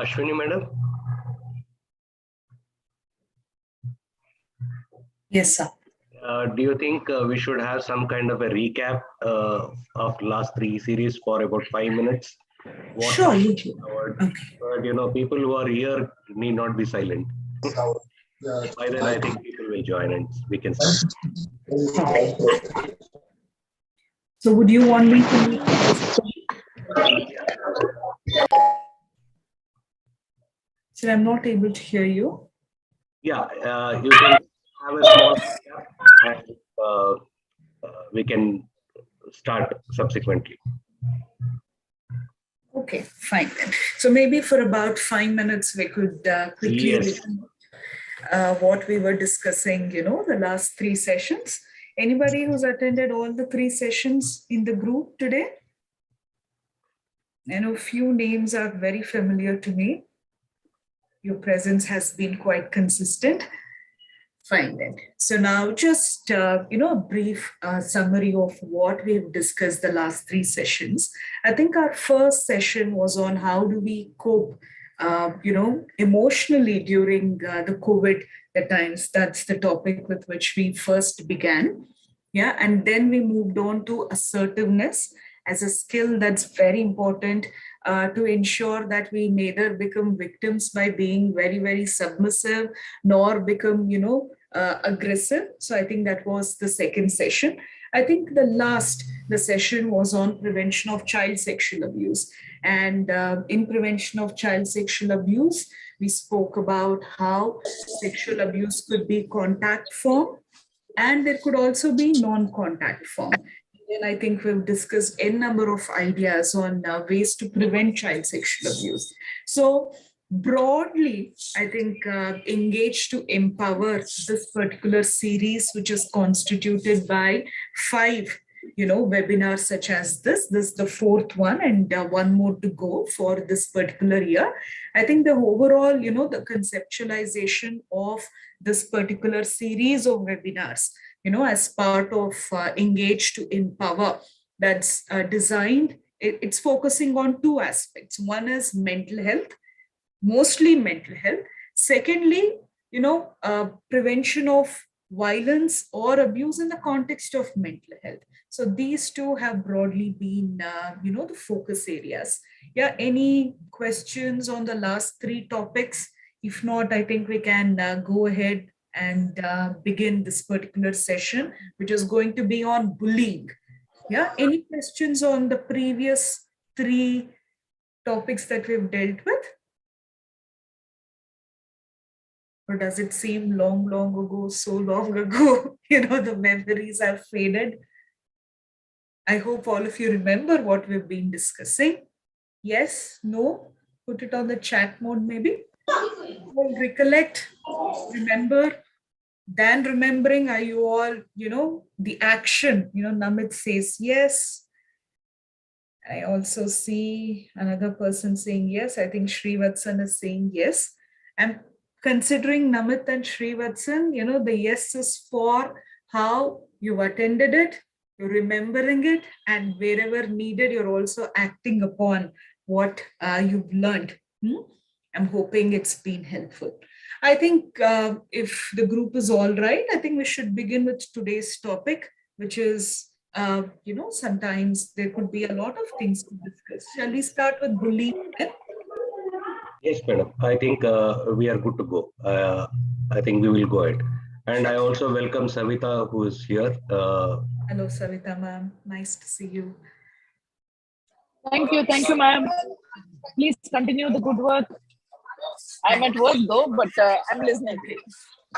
Ashwini madam? Yes, sir. Do you think we should have some kind of a recap of last 3 series for about 5 minutes? What Sure. but people who are here need not be silent. By then, I think people will join and we can start. So would you want me to? Sir, I'm not able to hear you. Yeah, you can have a small recap and we can start subsequently. Okay, fine then. So maybe for about 5 minutes, we could quickly Yes. what we were discussing, the last 3 sessions. Anybody who's attended all the 3 sessions in the group today? I know few names are very familiar to me. Your presence has been quite consistent. Fine then. So now just, a brief summary of what we've discussed the last 3 sessions. I think our first session was on how do we cope, emotionally during the COVID times. That's the topic with which we first began. Yeah. And then we moved on to assertiveness as a skill that's very important to ensure that we neither become victims by being very, very submissive, nor become, aggressive. So I think that was the second session. I think the session was on prevention of child sexual abuse. And in prevention of child sexual abuse, we spoke about how sexual abuse could be contact form, and there could also be non-contact form. And I think we've discussed a number of ideas on ways to prevent child sexual abuse. So broadly, I think Engage to Empower, this particular series, which is constituted by 5 webinars such as this is the 4th one, and one more to go for this particular year. I think the overall, the conceptualization of this particular series of webinars, as part of Engage to Empower, that's designed, it's focusing on 2 aspects. One is mental health, mostly mental health. Secondly, prevention of violence or abuse in the context of mental health. So these 2 have broadly been, the focus areas. Yeah, any questions on the last 3 topics? If not, I think we can go ahead and begin this particular session, which is going to be on bullying. Yeah, any questions on the previous 3 topics that we've dealt with? Or does it seem long ago, so long ago, the memories have faded? I hope all of you remember what we've been discussing. Yes, no, put it on the chat mode maybe. Well, recollect, remember, then remembering, are you all, the action, Namit says yes. I also see another person saying yes. I think Srivatsan is saying yes. I'm considering Namit and Srivatsan, the yes is for how you've attended it, you're remembering it, and wherever needed, you're also acting upon what you've learned. I'm hoping it's been helpful. I think if the group is all right, I think we should begin with today's topic, which is, sometimes there could be a lot of things to discuss. Shall we start with bullying then? Yes, madam. I think we are good to go. I think we will go ahead. And I also welcome Savita, who is here. Hello, Savita ma'am. Nice to see you. Thank you, ma'am. Please continue the good work. I'm at work though, but I'm listening.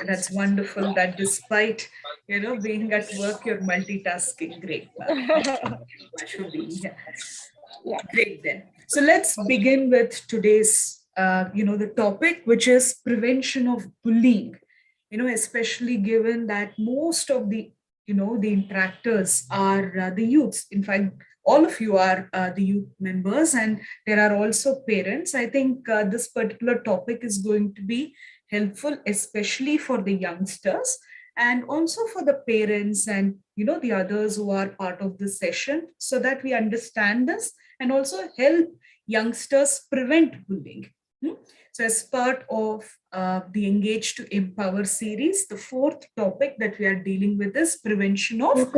That's wonderful that despite, being at work, you're multitasking. Great. Much for being here. Yeah. Great then. So let's begin with today's, the topic, which is prevention of bullying, especially given that most of the, the interactors are the youths. In fact, all of you are the youth members, and there are also parents. I think this particular topic is going to be helpful, especially for the youngsters and also for the parents and, the others who are part of this session, so that we understand this and also help youngsters prevent bullying. So as part of the Engage to Empower series, the fourth topic that we are dealing with is prevention of.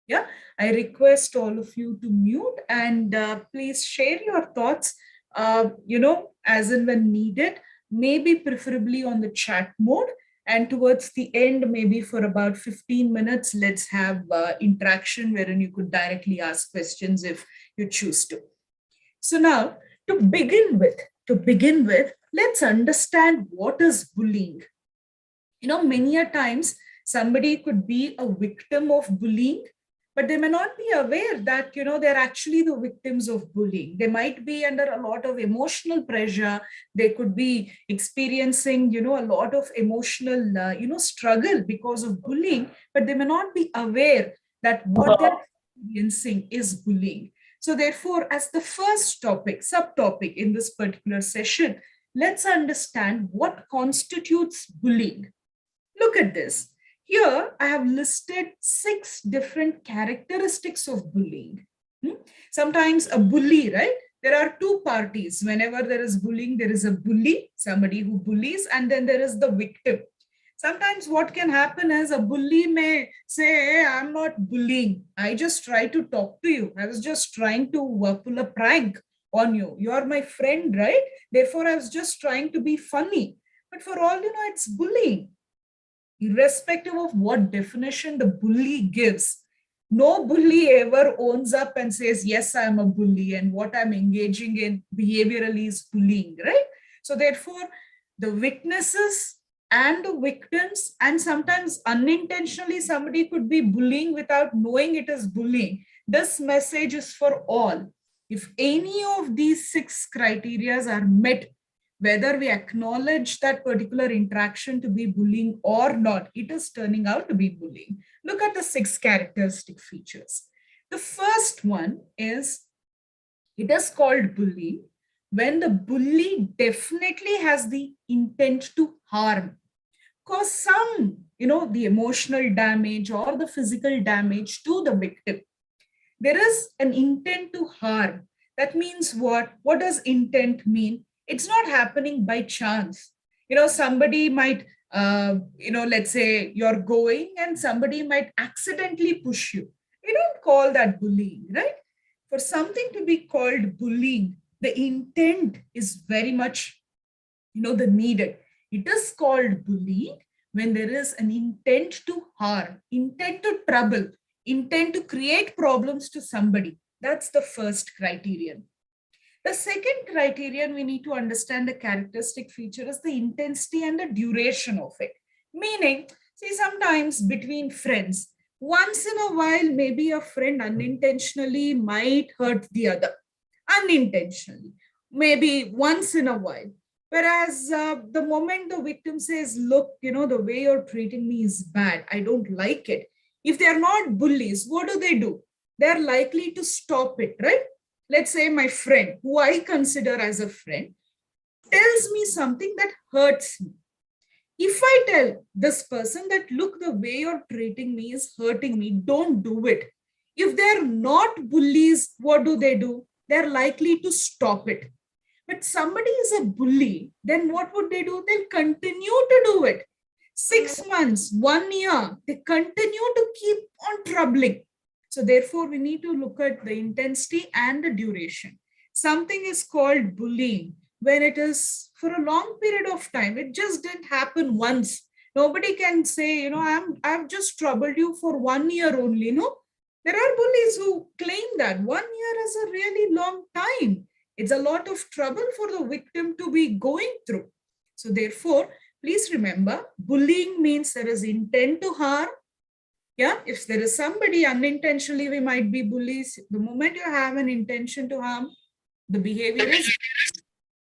Yeah, I request all of you to mute and please share your thoughts, as and when needed, maybe preferably on the chat mode. And towards the end, maybe for about 15 minutes, let's have interaction wherein you could directly ask questions if you choose to. So now, to begin with, let's understand what is bullying. Many a times somebody could be a victim of bullying, but they may not be aware that, they're actually the victims of bullying. They might be under a lot of emotional pressure. They could be experiencing, a lot of emotional, struggle because of bullying, but they may not be aware that what they're experiencing is bullying. So therefore, as the first subtopic in this particular session, let's understand what constitutes bullying. Look at this. Here, I have listed 6 different characteristics of bullying. Sometimes a bully, right? There are 2 parties. Whenever there is bullying, there is a bully, somebody who bullies, and then there is the victim. Sometimes what can happen is a bully may say, hey, I'm not bullying. I just try to talk to you. I was just trying to pull a prank on you. You are my friend, right? Therefore, I was just trying to be funny. But for all you know, it's bullying. Irrespective of what definition the bully gives, no bully ever owns up and says, yes, I'm a bully and what I'm engaging in behaviorally is bullying, right? So therefore, the witnesses and the victims, and sometimes unintentionally somebody could be bullying without knowing it is bullying. This message is for all. If any of these 6 criteria are met, whether we acknowledge that particular interaction to be bullying or not, it is turning out to be bullying. Look at the 6 characteristic features. The first one is, it is called bullying when the bully definitely has the intent to harm, cause some, the emotional damage or the physical damage to the victim. There is an intent to harm. That means what? What does intent mean? It's not happening by chance. Somebody might, let's say you're going and somebody might accidentally push you. We don't call that bullying, right? For something to be called bullying, the intent is very much, the needed. It is called bullying when there is an intent to harm, intent to trouble, intent to create problems to somebody. That's the first criterion. The second criterion we need to understand the characteristic feature is the intensity and the duration of it. Meaning, see, sometimes between friends, once in a while, maybe a friend unintentionally might hurt the other. Unintentionally, maybe once in a while. Whereas the moment the victim says, look, the way you're treating me is bad. I don't like it. If they're not bullies, what do? They're likely to stop it, right? Let's say my friend, who I consider as a friend, tells me something that hurts me. If I tell this person that, look, the way you're treating me is hurting me, don't do it. If they're not bullies, what do? they're likely to stop it. But somebody is a bully, then what would they do? They'll continue to do it. 6 months, 1 year, they continue to keep on troubling. So therefore, we need to look at the intensity and the duration. Something is called bullying when it is for a long period of time. It just didn't happen once. Nobody can say, I've just troubled you for 1 year only. No, there are bullies who claim that 1 year is a really long time. It's a lot of trouble for the victim to be going through. So therefore, please remember, bullying means there is intent to harm. Yeah, if there is somebody unintentionally, we might be bullies. The moment you have an intention to harm, the behavior is,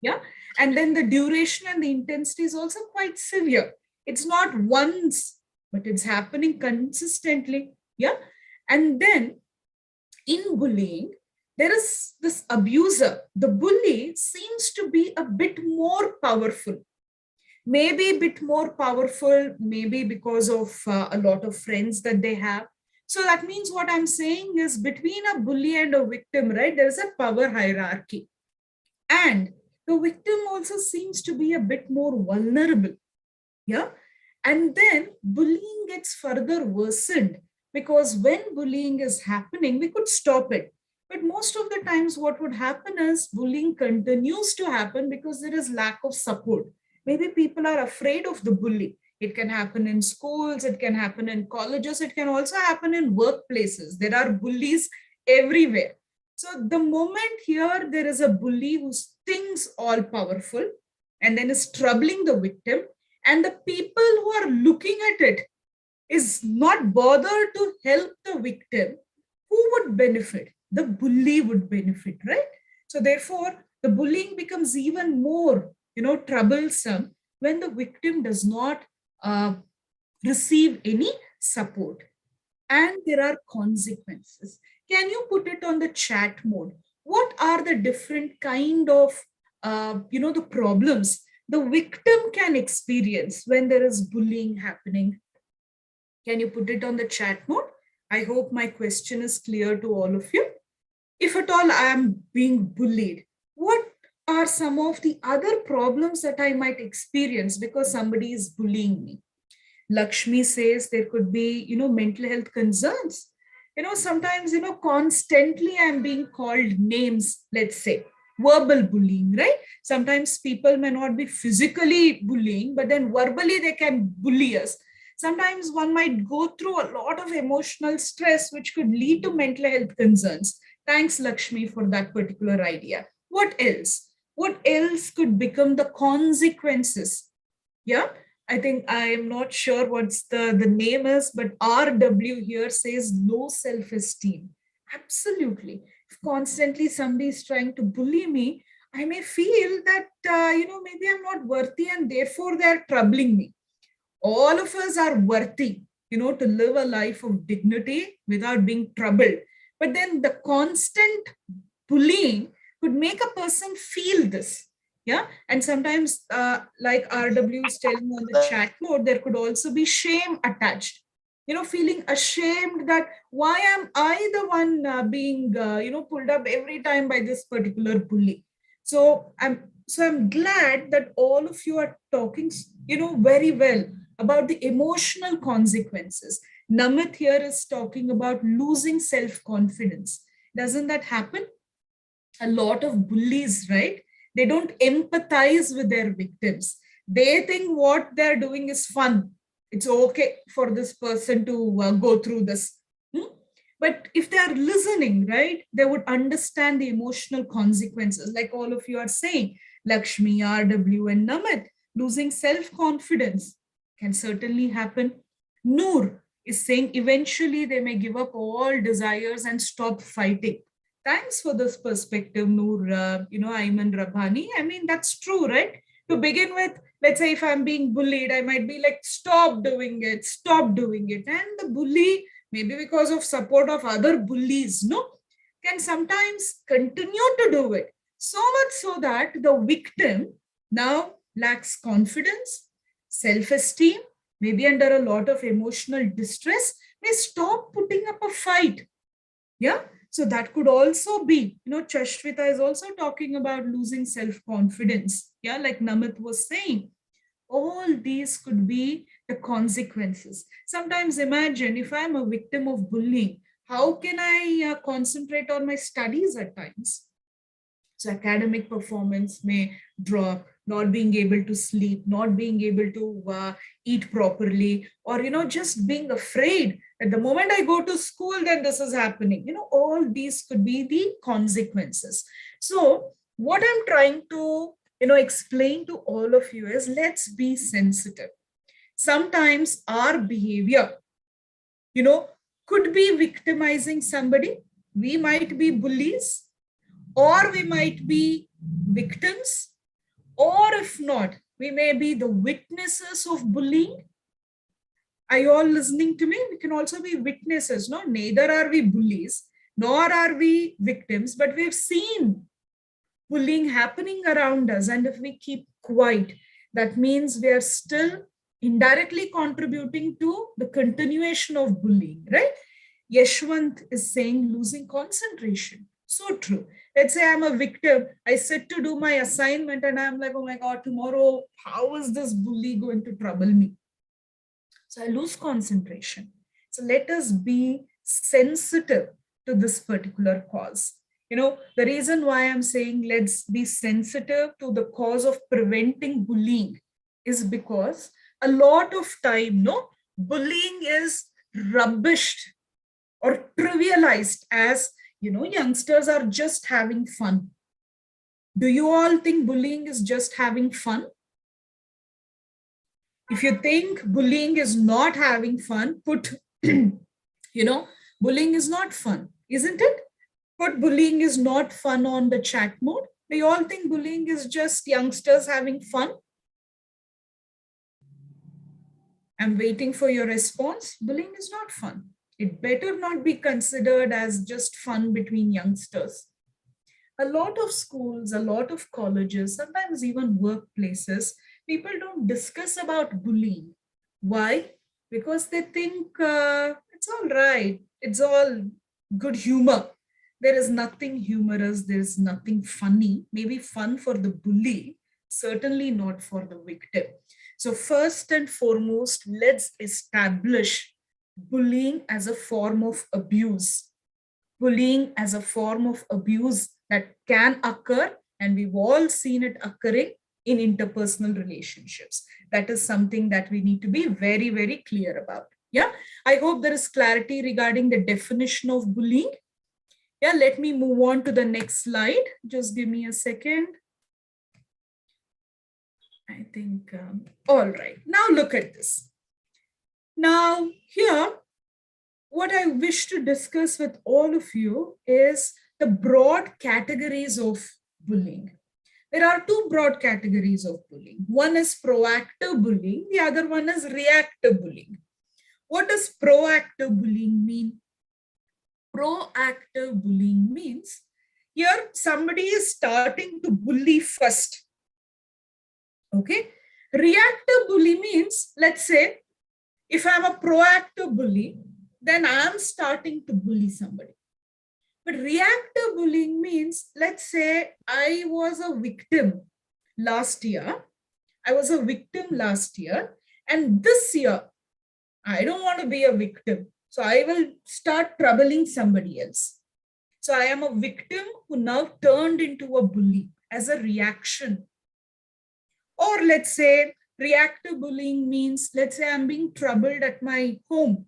yeah. And then the duration and the intensity is also quite severe. It's not once, but it's happening consistently. Yeah. And then in bullying, there is this abuser. The bully seems to be a bit more powerful. Maybe a bit more powerful, maybe because of a lot of friends that they have. So that means what I'm saying is between a bully and a victim, right, there's a power hierarchy. And the victim also seems to be a bit more vulnerable. Yeah. And then bullying gets further worsened because when bullying is happening, we could stop it. But most of the times what would happen is bullying continues to happen because there is lack of support. Maybe people are afraid of the bully. It can happen in schools, it can happen in colleges, it can also happen in workplaces. There are bullies everywhere. So the moment here there is a bully who thinks all powerful and then is troubling the victim, and the people who are looking at it is not bothered to help the victim, who would benefit? The bully would benefit, right? So therefore, the bullying becomes even more, troublesome when the victim does not receive any support. And there are consequences. Can you put it on the chat mode? What are the different kind of, the problems the victim can experience when there is bullying happening? Can you put it on the chat mode? I hope my question is clear to all of you. If at all I am being bullied, what are some of the other problems that I might experience because somebody is bullying me? Lakshmi says there could be, mental health concerns. Sometimes, constantly I'm being called names, let's say, verbal bullying, right? Sometimes people may not be physically bullying, but then verbally they can bully us. Sometimes one might go through a lot of emotional stress, which could lead to mental health concerns. Thanks, Lakshmi, for that particular idea. What else? What else could become the consequences? Yeah, I think I am not sure what's the name is, but RW here says low self-esteem. Absolutely. If constantly somebody is trying to bully me, I may feel that, maybe I'm not worthy and therefore they're troubling me. All of us are worthy, to live a life of dignity without being troubled. But then the constant bullying could make a person feel this. Yeah. And sometimes, like RW is telling on the chat mode, there could also be shame attached. Feeling ashamed that why am I the one being, pulled up every time by this particular bully. So I'm glad that all of you are talking, very well about the emotional consequences. Namit here is talking about losing self-confidence. Doesn't that happen? A lot of bullies, right? They don't empathize with their victims. They think what they're doing is fun. It's okay for this person to go through this. But if they are listening, right, they would understand the emotional consequences. Like all of you are saying, Lakshmi, RW, and Namit, losing self-confidence can certainly happen. Noor is saying eventually they may give up all desires and stop fighting. Thanks for this perspective, Noor, Ayman Rabhani. I mean, that's true, right? To begin with, let's say if I'm being bullied, I might be like, stop doing it, stop doing it. And the bully, maybe because of support of other bullies, can sometimes continue to do it. So much so that the victim now lacks confidence, self-esteem, maybe under a lot of emotional distress, may stop putting up a fight. Yeah. So that could also be, Chashvita is also talking about losing self-confidence. Yeah, like Namit was saying, all these could be the consequences. Sometimes imagine if I'm a victim of bullying, how can I concentrate on my studies at times? So academic performance may drop, not being able to sleep, not being able to eat properly, or, just being afraid at the moment I go to school, then this is happening. All these could be the consequences. So what I'm trying to, explain to all of you is, let's be sensitive. Sometimes our behavior, could be victimizing somebody. We might be bullies, or we might be victims, or if not, we may be the witnesses of bullying. Are you all listening to me? We can also be witnesses. No, neither are we bullies, nor are we victims, but we've seen bullying happening around us. And if we keep quiet, that means we are still indirectly contributing to the continuation of bullying, right? Yashwant is saying losing concentration. So true. Let's say I'm a victim. I sit to do my assignment and I'm like, oh my God, tomorrow, how is this bully going to trouble me? So I lose concentration. So let us be sensitive to this particular cause. The reason why I'm saying let's be sensitive to the cause of preventing bullying is because a lot of time, bullying is rubbished or trivialized as, youngsters are just having fun. Do you all think bullying is just having fun? If you think bullying is not having fun, put, bullying is not fun, isn't it? Put bullying is not fun on the chat mode. Do you all think bullying is just youngsters having fun? I'm waiting for your response. Bullying is not fun. It better not be considered as just fun between youngsters. A lot of schools, a lot of colleges, sometimes even workplaces, people don't discuss about bullying. Why? Because they think it's all right. It's all good humor. There is nothing humorous. There is nothing funny. Maybe fun for the bully, certainly not for the victim. So first and foremost, let's establish bullying as a form of abuse. Bullying as a form of abuse that can occur, and we've all seen it occurring in interpersonal relationships. That is something that we need to be very, very clear about. Yeah, I hope there is clarity regarding the definition of bullying. Yeah, let me move on to the next slide. Just give me a second. I think, all right, now look at this. Now here, what I wish to discuss with all of you is the broad categories of bullying. There are two broad categories of bullying. One is proactive bullying, the other one is reactive bullying. What does proactive bullying mean? Proactive bullying means here somebody is starting to bully first. Okay. Reactive bully means, let's say, if I'm a proactive bully, then I'm starting to bully somebody. But reactive bullying means, let's say I was a victim last year. And this year, I don't want to be a victim. So I will start troubling somebody else. So I am a victim who now turned into a bully as a reaction. Or let's say reactive bullying means, let's say I'm being troubled at my home.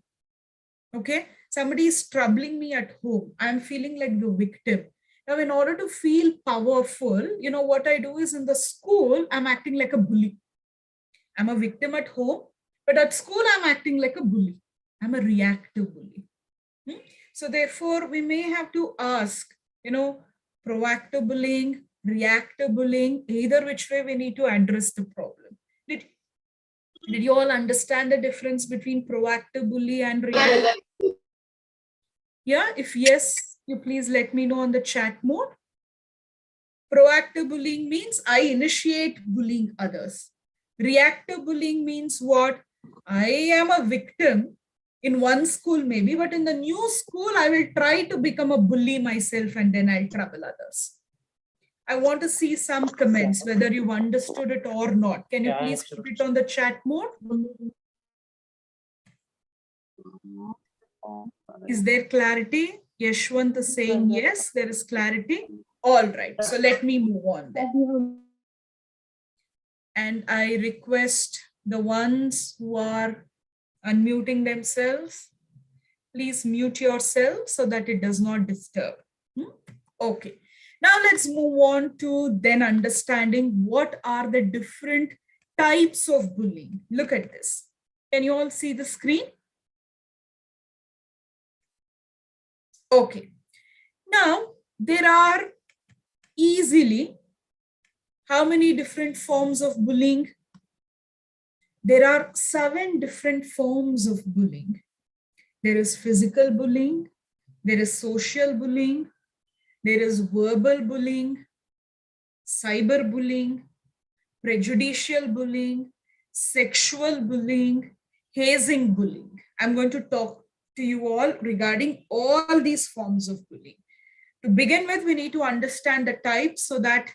Okay, somebody is troubling me at home. I'm feeling like the victim. Now, in order to feel powerful, what I do is in the school, I'm acting like a bully. I'm a victim at home, but at school, I'm acting like a bully. I'm a reactive bully. So therefore, we may have to ask, proactive bullying, reactive bullying, either which way we need to address the problem. Did you all understand the difference between proactive bully and reactive? Yeah, if yes, you please let me know on the chat mode. Proactive bullying means I initiate bullying others. Reactive bullying means what? I am a victim In one school maybe, but in the new school, I will try to become a bully myself and then I'll trouble others. I want to see some comments, whether you've understood it or not. Can you please put it on the chat mode? Is there clarity? Yashwant is saying yes, there is clarity. All right, so let me move on then. And I request the ones who are unmuting themselves, please mute yourself so that it does not disturb. Okay. Now let's move on to then understanding what are the different types of bullying. Look at this. Can you all see the screen? Okay. Now there are easily how many different forms of bullying? There are 7 different forms of bullying. There is physical bullying, there is social bullying, there is verbal bullying, cyberbullying, prejudicial bullying, sexual bullying, hazing bullying. I'm going to talk to you all regarding all these forms of bullying. To begin with, we need to understand the types so that,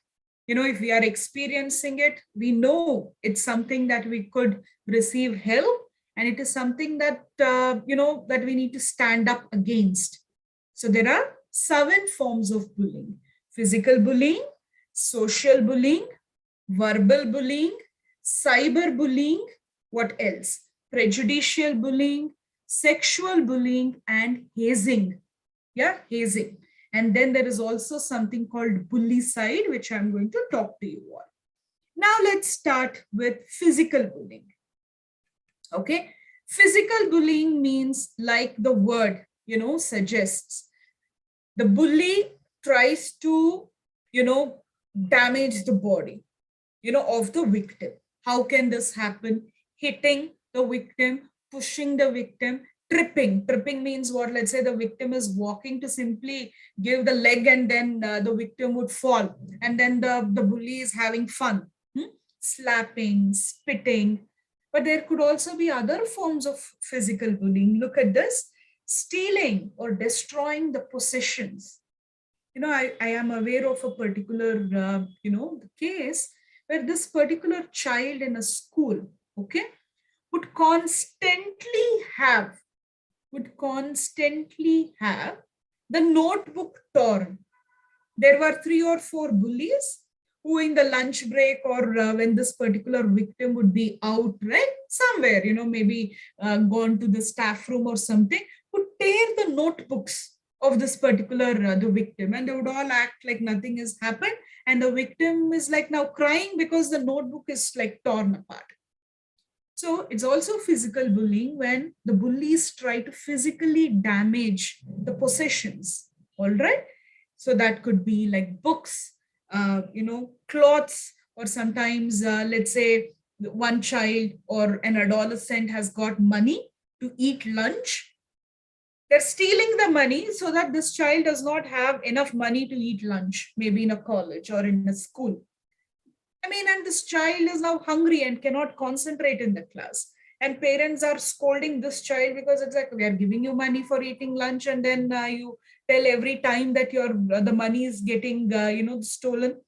if we are experiencing it, we know it's something that we could receive help, and it is something that, that we need to stand up against. So there are 7 forms of bullying: physical bullying, social bullying, verbal bullying, cyberbullying, what else? Prejudicial bullying, sexual bullying, and hazing. Yeah, hazing. And then there is also something called bullycide, which I'm going to talk to you all. Now let's start with physical bullying. Okay, physical bullying means, like the word, suggests, the bully tries to, damage the body, of the victim. How can this happen? Hitting the victim, pushing the victim, tripping. Tripping means what? Let's say the victim is walking to simply give the leg, and then the victim would fall. And then the bully is having fun. Slapping, spitting. But there could also be other forms of physical bullying. Look at this. Stealing or destroying the possessions. I am aware of a particular, case where this particular child in a school, okay, would constantly have the notebook torn. There were 3 or 4 bullies who, in the lunch break or when this particular victim would be out, right, somewhere, maybe gone to the staff room or something, would tear the notebooks of this particular the victim, and they would all act like nothing has happened, and the victim is like now crying because the notebook is like torn apart. So it's also physical bullying when the bullies try to physically damage the possessions. All right. So that could be like books, clothes, or sometimes, let's say, one child or an adolescent has got money to eat lunch. They're stealing the money so that this child does not have enough money to eat lunch, maybe in a college or in a school. And this child is now hungry and cannot concentrate in the class. And parents are scolding this child because it's like, we are giving you money for eating lunch, and then you tell every time that the money is getting, stolen.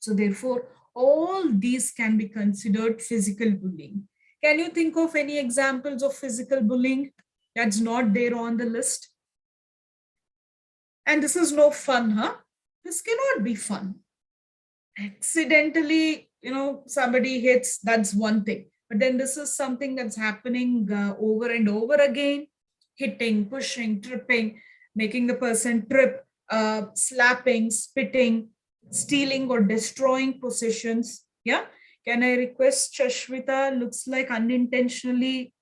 So therefore, all these can be considered physical bullying. Can you think of any examples of physical bullying that's not there on the list? And this is no fun, huh? This cannot be fun. Accidentally, somebody hits, that's one thing. But then this is something that's happening over and over again. Hitting, pushing, tripping, making the person trip, slapping, spitting, stealing or destroying possessions. Yeah. Can I request Shashwita? Looks like unintentionally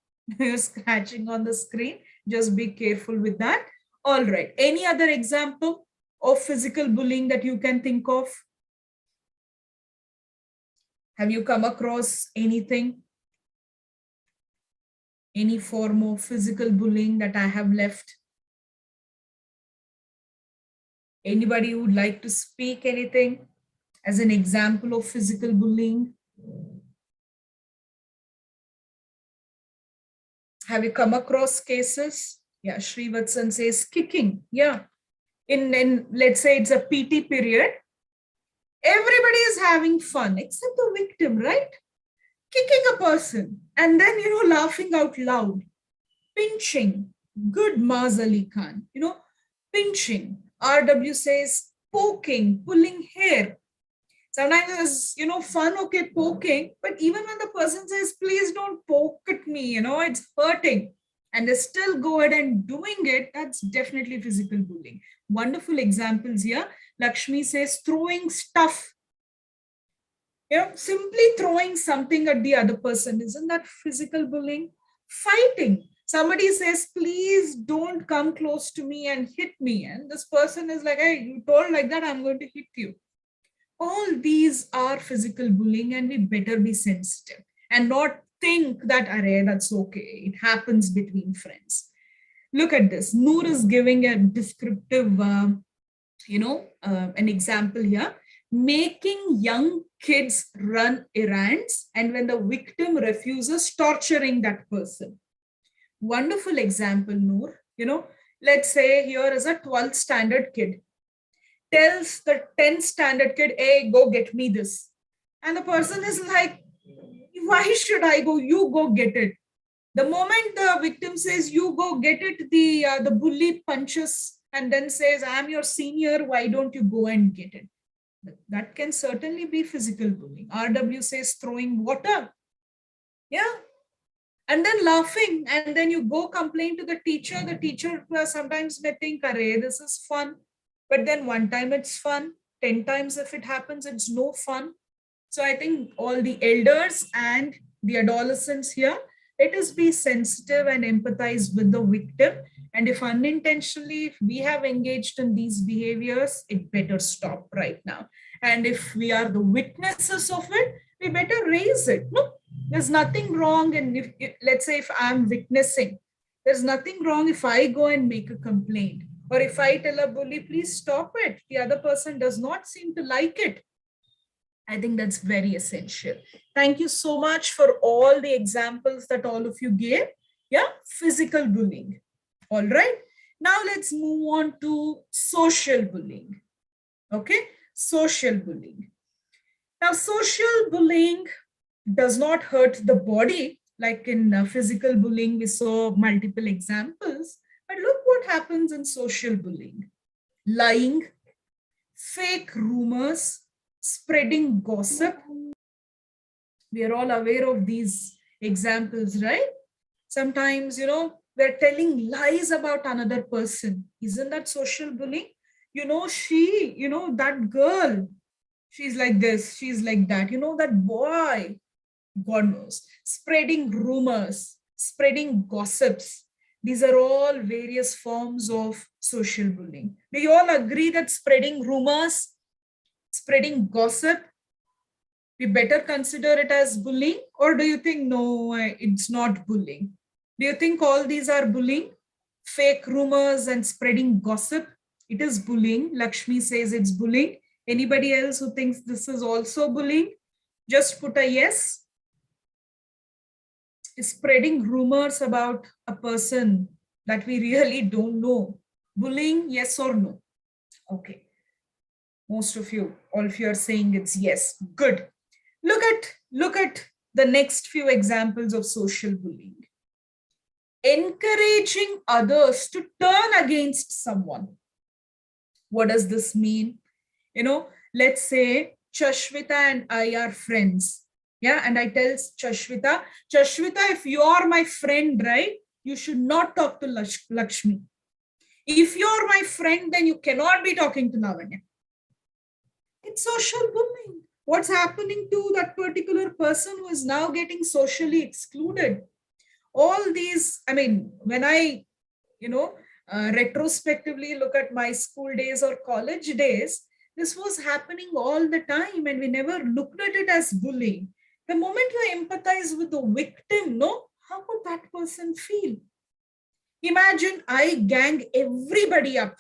scratching on the screen. Just be careful with that. All right. Any other example of physical bullying that you can think of? Have you come across anything? Any form of physical bullying that I have left? Anybody would like to speak anything as an example of physical bullying? Have you come across cases? Yeah, Srivatsan says kicking. Yeah. In let's say it's a PT period, everybody is having fun except the victim, right? Kicking a person and then, laughing out loud, pinching. Good Maz Ali Khan, pinching. RW says poking, pulling hair. Sometimes it's, fun, okay, poking, but even when the person says, please don't poke at me, it's hurting, and they still go ahead and doing it, that's definitely physical bullying. Wonderful examples here. Lakshmi says throwing stuff, simply throwing something at the other person. Isn't that physical bullying? Fighting. Somebody says, please don't come close to me and hit me. And this person is like, hey, you told like that, I'm going to hit you. All these are physical bullying, and we better be sensitive and not think that, array, that's okay. It happens between friends. Look at this. Noor is giving a descriptive, an example here. Making young kids run errands, and when the victim refuses, torturing that person. Wonderful example, Noor. Let's say here is a 12th standard kid tells the 10th standard kid, hey, go get me this. And the person is like, why should I go? You go get it. The moment the victim says, you go get it, the bully punches and then says, I'm your senior, why don't you go and get it? That can certainly be physical bullying. RW says throwing water. Yeah. And then laughing. And then you go complain to the teacher. The teacher sometimes may think, array, this is fun. But then one time it's fun. 10 times if it happens, it's no fun. So I think all the elders and the adolescents here, let us be sensitive and empathize with the victim. And if unintentionally, if we have engaged in these behaviors, it better stop right now. And if we are the witnesses of it, we better raise it. No, there's nothing wrong. And if let's say if I'm witnessing, there's nothing wrong if I go and make a complaint. Or if I tell a bully, please stop it. The other person does not seem to like it. I think that's very essential. Thank you so much for all the examples that all of you gave. Yeah, physical bullying. All right. Now let's move on to social bullying. Okay, social bullying. Now, social bullying does not hurt the body. Like in physical bullying, we saw multiple examples. But look what happens in social bullying. Lying, fake rumors, spreading gossip. We are all aware of these examples, right? Sometimes, we're telling lies about another person. Isn't that social bullying? That girl, she's like this, she's like that. That boy, God knows. Spreading rumors, spreading gossips. These are all various forms of social bullying. Do you all agree that spreading rumors, spreading gossip, we better consider it as bullying? Or do you think, no, it's not bullying? Do you think all these are bullying? Fake rumors and spreading gossip, it is bullying. Lakshmi says it's bullying. Anybody else who thinks this is also bullying? Just put a yes. Spreading rumors about a person that we really don't know. Bullying, yes or no? Okay. Most of you, all of you are saying it's yes. Good. Look at the next few examples of social bullying. Encouraging others to turn against someone. What does this mean? Let's say Chashvita and I are friends. Yeah, and I tell Chashvita, if you're my friend, right, you should not talk to Lakshmi. If you're my friend, then you cannot be talking to Lavanya. It's social bullying. What's happening to that particular person who is now getting socially excluded? All these, when I, retrospectively look at my school days or college days, this was happening all the time and we never looked at it as bullying. The moment you empathize with the victim, how would that person feel? Imagine I gang everybody up.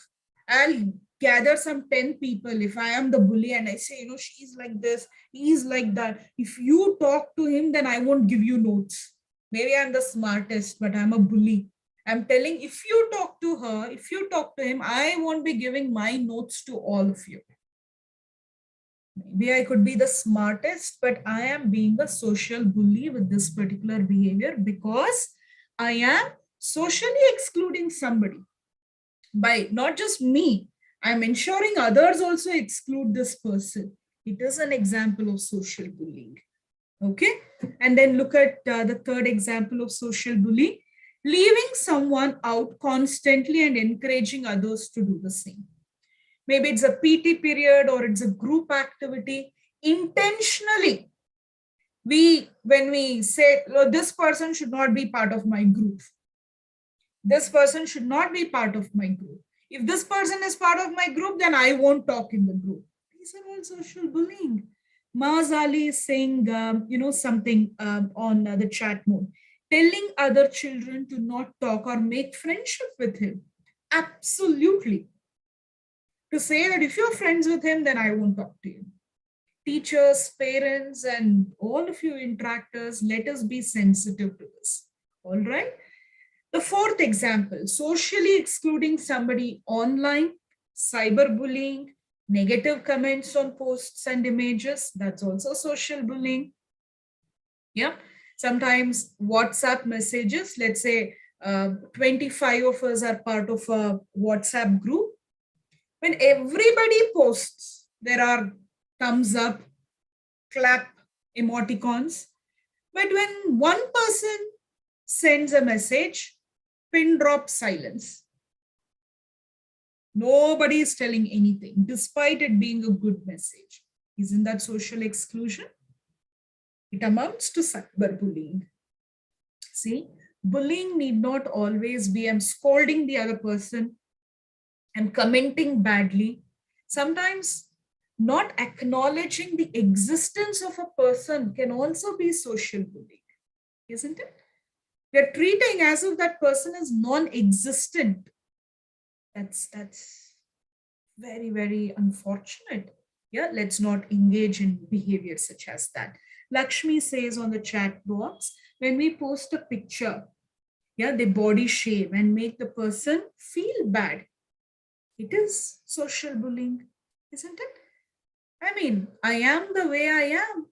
I'll gather some 10 people. If I am the bully and I say, she's like this, he's like that. If you talk to him, then I won't give you notes. Maybe I'm the smartest, but I'm a bully. I'm telling, if you talk to her, if you talk to him, I won't be giving my notes to all of you. Maybe I could be the smartest, but I am being a social bully with this particular behavior because I am socially excluding somebody. By not just me, I'm ensuring others also exclude this person. It is an example of social bullying. Okay. And then look at the third example of social bullying, leaving someone out constantly and encouraging others to do the same. Maybe it's a PT period or it's a group activity. Intentionally, when we say, oh, this person should not be part of my group, this person should not be part of my group. If this person is part of my group, then I won't talk in the group. These are all social bullying. Maz Ali is saying, something on the chat mode, telling other children to not talk or make friendship with him. Absolutely. To say that if you're friends with him, then I won't talk to you. Teachers, parents, and all of you interactors, let us be sensitive to this. All right. The fourth example, socially excluding somebody online, cyberbullying, negative comments on posts and images, that's also social bullying. Yeah, sometimes WhatsApp messages, let's say 25 of us are part of a WhatsApp group. When everybody posts, there are thumbs up, clap emoticons. But when one person sends a message, pin drop silence. Nobody is telling anything, despite it being a good message. Isn't that social exclusion? It amounts to cyberbullying. See, bullying need not always be I'm scolding the other person, I'm commenting badly. Sometimes not acknowledging the existence of a person can also be social bullying, isn't it? We are treating as if that person is non-existent. That's very, very unfortunate. Yeah, let's not engage in behavior such as that. Lakshmi says on the chat box, when we post a picture, yeah, they body shame and make the person feel bad. It is social bullying, isn't it? I mean, I am the way I am.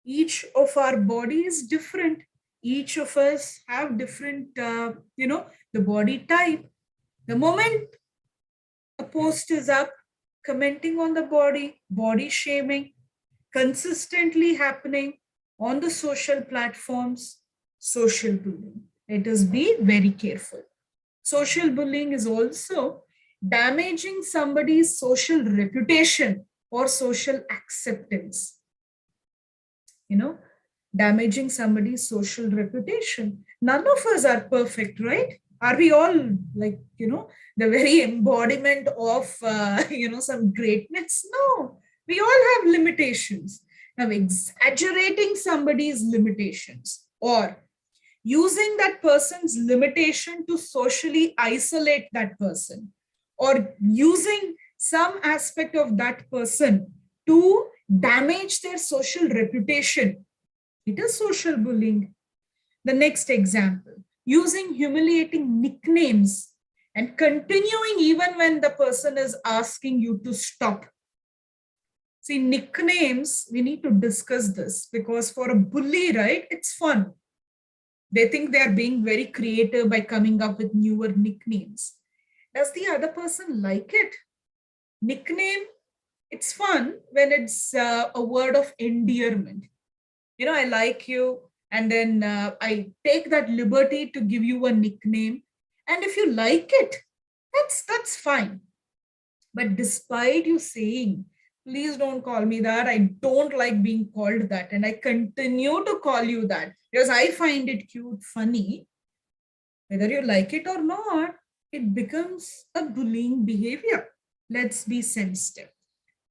Each of our body is different. Each of us have different, the body type. The moment a post is up, commenting on the body shaming, consistently happening on the social platforms, social bullying. Let us be very careful. Social bullying is also damaging somebody's social reputation or social acceptance. Damaging somebody's social reputation. None of us are perfect, right? Are we all like, the very embodiment of, some greatness? No, we all have limitations. Now, exaggerating somebody's limitations or using that person's limitation to socially isolate that person or using some aspect of that person to damage their social reputation. It is social bullying. The next example, using humiliating nicknames and continuing even when the person is asking you to stop. See, nicknames, we need to discuss this because for a bully, right, it's fun. They think they are being very creative by coming up with newer nicknames. Does the other person like it? Nickname, it's fun when it's a word of endearment. I like you, and then I take that liberty to give you a nickname. And if you like it, that's fine. But despite you saying, please don't call me that, I don't like being called that, and I continue to call you that because I find it cute, funny, whether you like it or not, it becomes a bullying behavior. Let's be sensitive.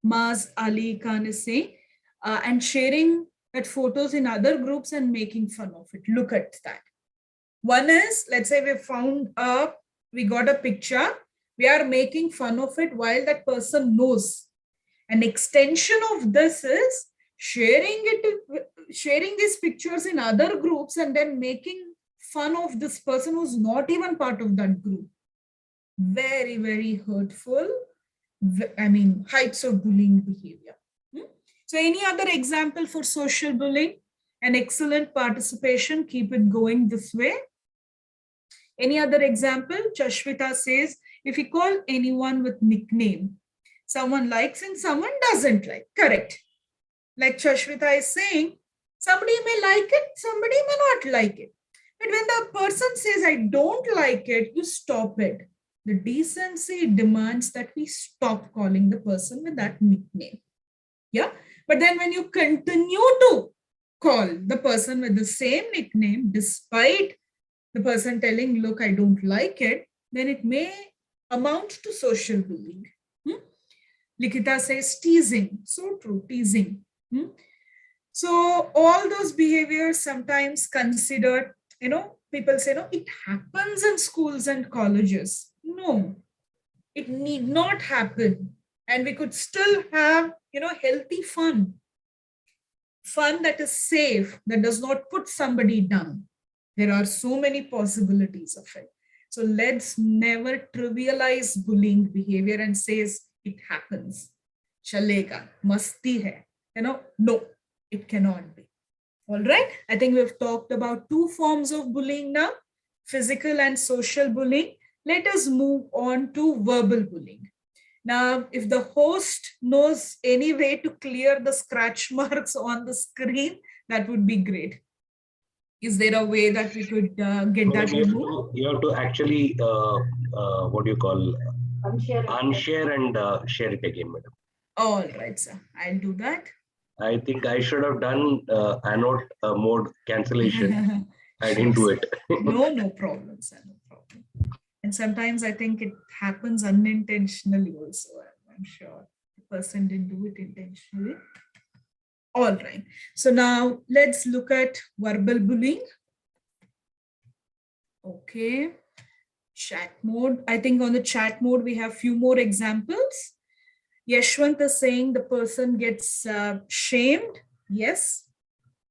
Maz Ali Khan is saying, and sharing that photos in other groups and making fun of it. Look at that. One is, let's say we got a picture, we are making fun of it while that person knows. An extension of this is sharing these pictures in other groups and then making fun of this person who's not even part of that group. Very, very hurtful. I mean, heights of bullying behavior. So any other example for social bullying? An excellent participation. Keep it going this way. Any other example? Chashvita says, if you call anyone with nickname, someone likes and someone doesn't like. Correct. Like Chashvita is saying, somebody may like it, somebody may not like it. But when the person says, I don't like it, you stop it. The decency demands that we stop calling the person with that nickname. Yeah. But then when you continue to call the person with the same nickname, despite the person telling, look, I don't like it, then it may amount to social bullying. Likita says teasing. So true, teasing. So all those behaviors sometimes considered, people say, no, it happens in schools and colleges. No, it need not happen. And we could still have, healthy fun. Fun that is safe, that does not put somebody down. There are so many possibilities of it. So let's never trivialize bullying behavior and says it happens. Chalega, masti hai. No, it cannot be. All right. I think we've talked about two forms of bullying now, physical and social bullying. Let us move on to verbal bullying. Now, if the host knows any way to clear the scratch marks on the screen, that would be great. Is there a way that we could get that removed? You have to actually, what do you call, unshare and share it again, madam. All right, sir. I'll do that. I think I should have done anode mode cancellation. I didn't do it. No problem, sir. No problem. And sometimes I think it happens unintentionally also. I'm sure the person didn't do it intentionally. All right. So now let's look at verbal bullying. Okay. Chat mode. I think on the chat mode, we have few more examples. Yashwant is saying the person gets shamed. Yes.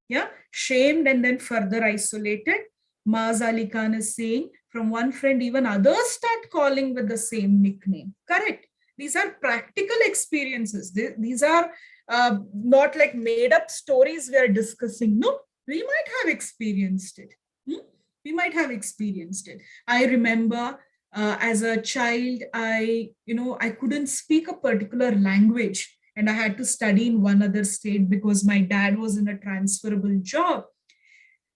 Yeah. Shamed and then further isolated. Maz Ali Khan is saying from one friend, even others start calling with the same nickname. Correct. These are practical experiences. These are not like made up stories we are discussing. No, we might have experienced it. We might have experienced it. I remember as a child, I couldn't speak a particular language and I had to study in one other state because my dad was in a transferable job.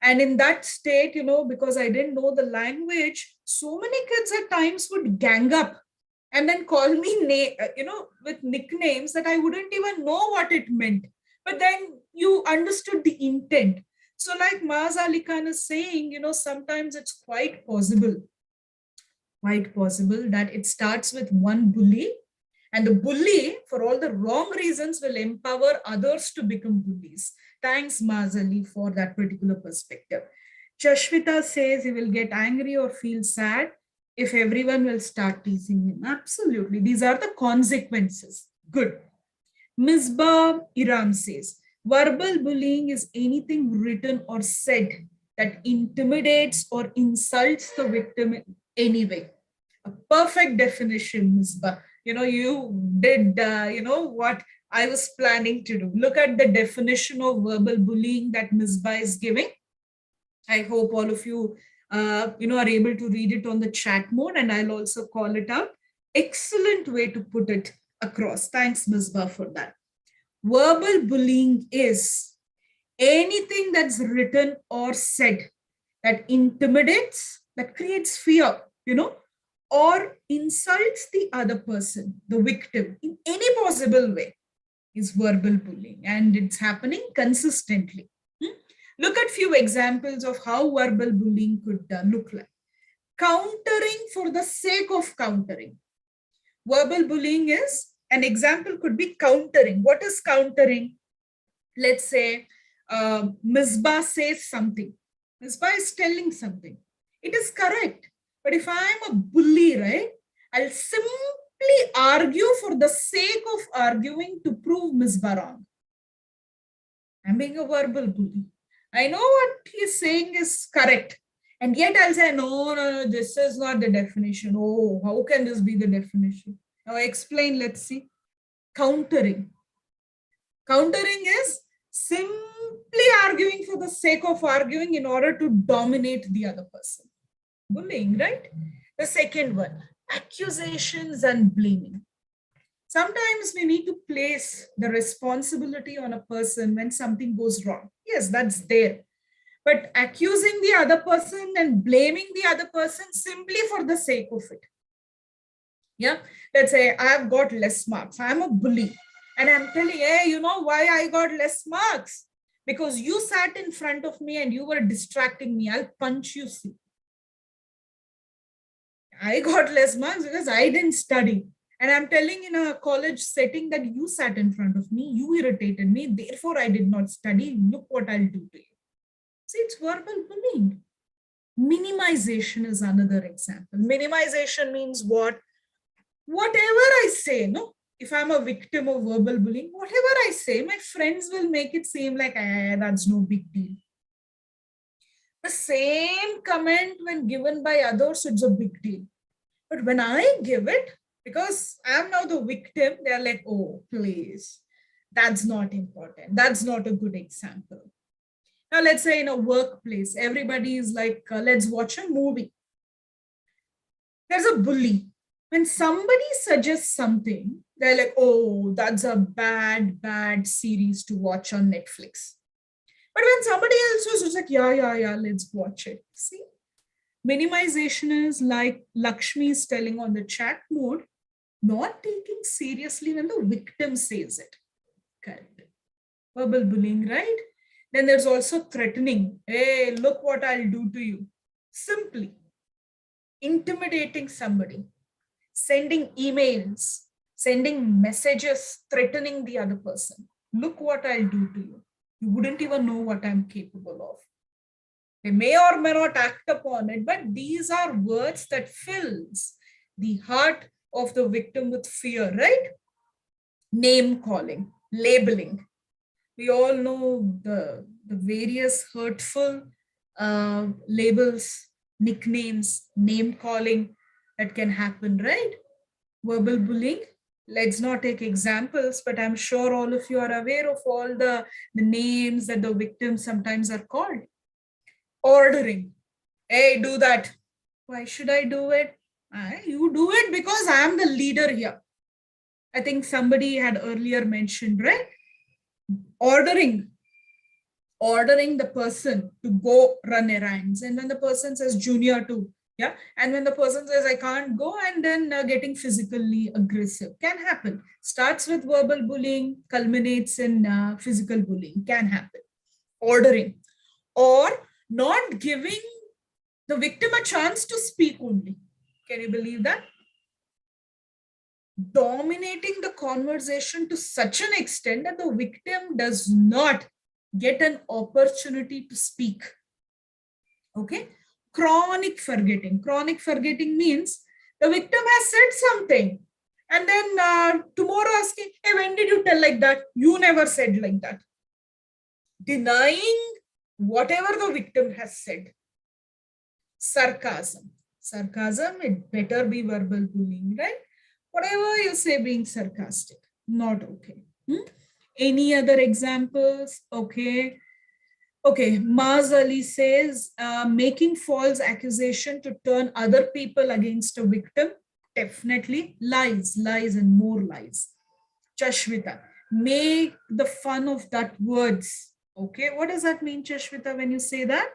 And in that state, because I didn't know the language, so many kids at times would gang up and then call me, with nicknames that I wouldn't even know what it meant. But then you understood the intent. So like Maz Ali Khan is saying, sometimes it's quite possible that it starts with one bully, and the bully, for all the wrong reasons, will empower others to become bullies. Thanks, Maz Ali, for that particular perspective. Chashvita says he will get angry or feel sad if everyone will start teasing him. Absolutely. These are the consequences. Good. Misbah Iram says, verbal bullying is anything written or said that intimidates or insults the victim in any way. A perfect definition, Misbah. You did, what I was planning to do. Look at the definition of verbal bullying that Misbah is giving. I hope all of you, are able to read it on the chat mode, and I'll also call it out. Excellent way to put it across. Thanks, Misbah, for that. Verbal bullying is anything that's written or said that intimidates, that creates fear, or insults the other person, the victim, in any possible way, is verbal bullying, and it's happening consistently. Look at few examples of how verbal bullying could look like. Countering for the sake of countering. Verbal bullying is, an example could be countering. What is countering? Let's say Misbah says something. Misbah is telling something. It is correct. But if I am a bully, right, I'll simply argue for the sake of arguing to prove Misbah wrong. I'm being a verbal bully. I know what he's saying is correct. And yet I'll say, no, this is not the definition. Oh, how can this be the definition? Now explain, let's see. Countering. Countering is simply arguing for the sake of arguing in order to dominate the other person. Bullying, right? The second one, accusations and blaming. Sometimes we need to place the responsibility on a person when something goes wrong. Yes, that's there. But accusing the other person and blaming the other person simply for the sake of it. Yeah, let's say I've got less marks. I'm a bully. And I'm telling, hey, you know why I got less marks? Because you sat in front of me and you were distracting me. I'll punch you, see. I got less marks because I didn't study. And I'm telling in a college setting that you sat in front of me, you irritated me, therefore I did not study. Look what I'll do to you. See, it's verbal bullying. Minimization is another example. Minimization means what? Whatever I say, no? If I'm a victim of verbal bullying, whatever I say, my friends will make it seem like, that's no big deal. The same comment when given by others, it's a big deal. But when I give it, because I'm now the victim, they're like, oh, please, that's not important. That's not a good example. Now, let's say in a workplace, everybody is like, let's watch a movie. There's a bully. When somebody suggests something, they're like, oh, that's a bad series to watch on Netflix. But when somebody else is like, yeah, let's watch it. See? Minimization is like Lakshmi is telling on the chat mode, not taking seriously when the victim says it. Correct. Verbal bullying, right? Then there's also threatening. Hey, look what I'll do to you. Simply intimidating somebody, sending emails, sending messages, threatening the other person. Look what I'll do to you. You wouldn't even know what I'm capable of. They may or may not act upon it, but these are words that fills the heart of the victim with fear, right? Name calling, labeling. We all know the various hurtful labels, nicknames, name calling that can happen, right? Verbal bullying. Let's not take examples, but I'm sure all of you are aware of all the names that the victims sometimes are called. Ordering. Hey, do that. Why should I do it? You do it because I'm the leader here. I think somebody had earlier mentioned, right? Ordering the person to go run errands. And when the person says junior too, yeah. And when the person says I can't go, and then getting physically aggressive can happen. Starts with verbal bullying, culminates in physical bullying, can happen. Ordering or not giving the victim a chance to speak only. Can you believe that? Dominating the conversation to such an extent that the victim does not get an opportunity to speak. Okay. Chronic forgetting. Chronic forgetting means the victim has said something and then tomorrow asking, hey, when did you tell like that? You never said like that. Denying whatever the victim has said. Sarcasm. Sarcasm, it better be verbal bullying, right? Whatever you say being sarcastic, not okay. Any other examples? Okay. Okay, Maz Ali says, making false accusation to turn other people against a victim. Definitely lies and more lies. Chashvita, make the fun of that words. Okay, what does that mean, Chashvita, when you say that?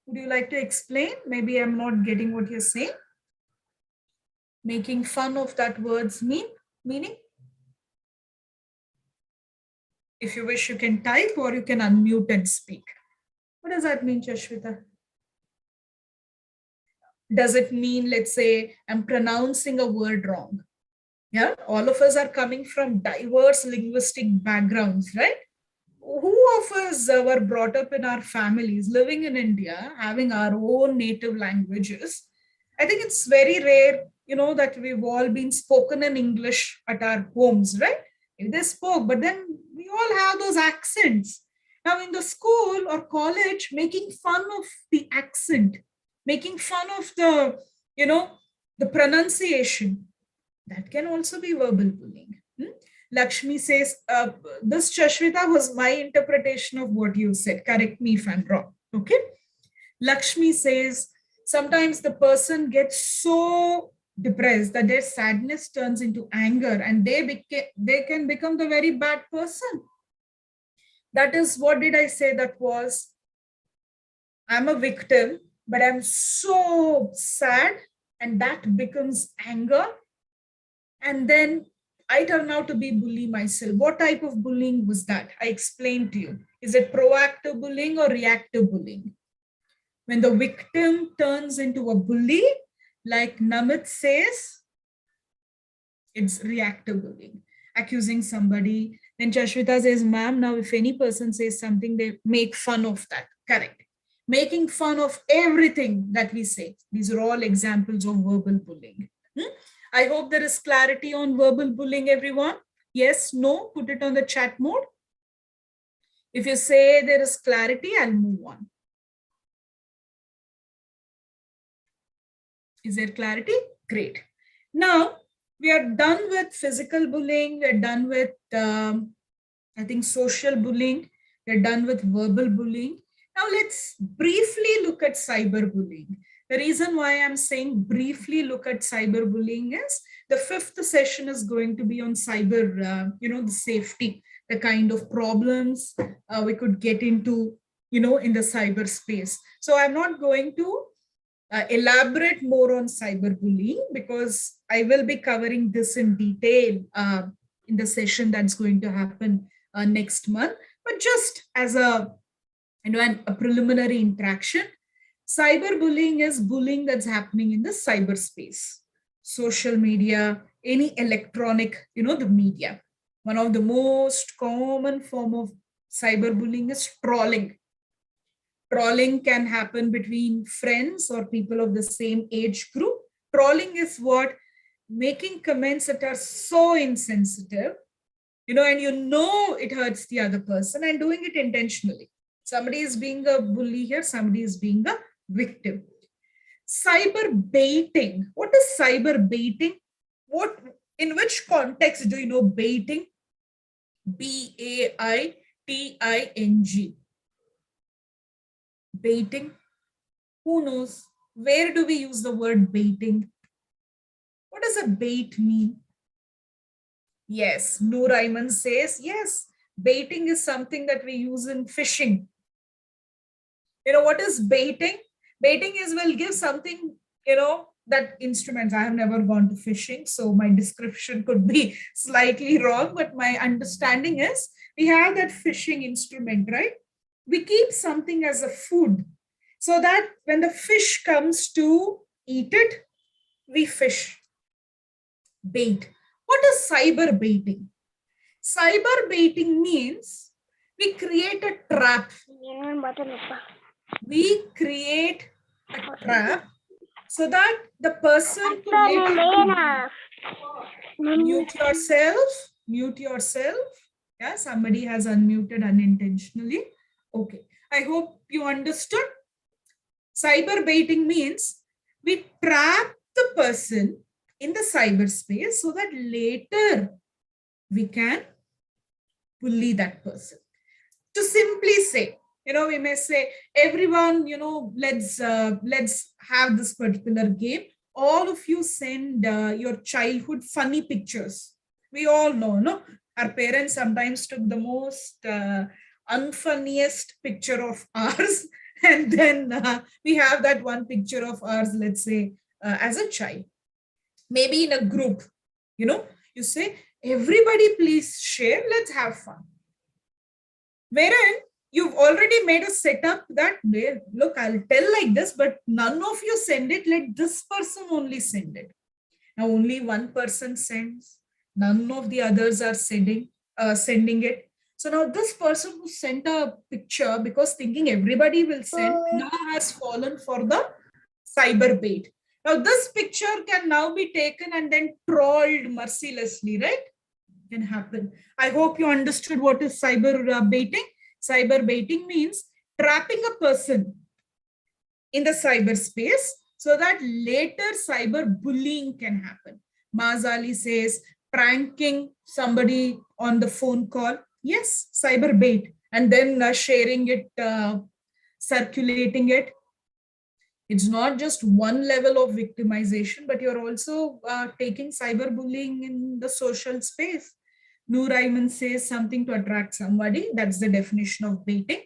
Would you like to explain? Maybe I'm not getting what you're saying. Making fun of that words meaning? If you wish, you can type or you can unmute and speak. What does that mean, Chashvita? Does it mean, let's say, I'm pronouncing a word wrong? Yeah, all of us are coming from diverse linguistic backgrounds, right? Who of us were brought up in our families, living in India, having our own native languages? I think it's very rare, that we've all been spoken in English at our homes, right? They spoke, but then we all have those accents. Now in the school or college, making fun of the accent Making fun of the, the pronunciation, that can also be verbal bullying. Lakshmi says, this Shashwita was my interpretation of what you said. Correct me if I'm wrong. Okay. Lakshmi says, sometimes the person gets so depressed that their sadness turns into anger and they can become the very bad person. That is, what did I say that was? I'm a victim, but I'm so sad, and that becomes anger. And then I turn out to be bully myself. What type of bullying was that? I explained to you. Is it proactive bullying or reactive bullying? When the victim turns into a bully, like Namit says, it's reactive bullying, accusing somebody. Then Chashwita says, ma'am, now if any person says something, they make fun of that. Correct. Making fun of everything that we say. These are all examples of verbal bullying. I hope there is clarity on verbal bullying, everyone. Yes, no, put it on the chat mode. If you say there is clarity, I'll move on. Is there clarity? Great. Now, we are done with physical bullying. We're done with, I think, social bullying. We're done with verbal bullying. Now, let's briefly look at cyberbullying. The reason why I'm saying briefly look at cyberbullying is the 5th session is going to be on cyber, the safety, the kind of problems we could get into, in the cyberspace. So I'm not going to elaborate more on cyberbullying because I will be covering this in detail in the session that's going to happen next month. But just as a preliminary interaction, cyberbullying is bullying that's happening in the cyberspace, social media, any electronic, the media. One of the most common form of cyberbullying is trolling. Trolling can happen between friends or people of the same age group. Trolling is what? Making comments that are so insensitive, and it hurts the other person and doing it intentionally. Somebody is being a bully here, somebody is being a victim. Cyber baiting. What is cyber baiting? In which context do you know baiting? B-A-I-T-I-N-G. Baiting. Who knows? Where do we use the word baiting? What does a bait mean? Yes, Noor Ayman says, yes, baiting is something that we use in fishing. What is baiting? Baiting is we'll give something, that instruments. I have never gone to fishing, so my description could be slightly wrong, but my understanding is we have that fishing instrument, right? We keep something as a food so that when the fish comes to eat it, we fish. Bait. What is cyber baiting? Cyber baiting means we create a trap. We create a trap so that the person could later mute yourself. Yeah, somebody has unmuted unintentionally. Okay, I hope you understood. Cyber baiting means we trap the person in the cyberspace so that later we can bully that person. To simply say, we may say, everyone, let's have this particular game. All of you send your childhood funny pictures. We all know, no? Our parents sometimes took the most unfunniest picture of ours. And then we have that one picture of ours, let's say, as a child. Maybe in a group, you say, everybody please share, let's have fun. Wherein you've already made a setup that, look, I'll tell like this, but none of you send it, let this person only send it. Now only one person sends, none of the others are sending it. So now this person who sent a picture because thinking everybody will send now has fallen for the cyber bait. Now this picture can now be taken and then trolled mercilessly, right? Can happen. I hope you understood what is cyber baiting. Cyber baiting means trapping a person in the cyberspace so that later cyberbullying can happen. Mazali says pranking somebody on the phone call. Yes, cyber bait. And then sharing it, circulating it. It's not just one level of victimization, but you're also taking cyberbullying in the social space. Noor Ayman says something to attract somebody. That's the definition of baiting.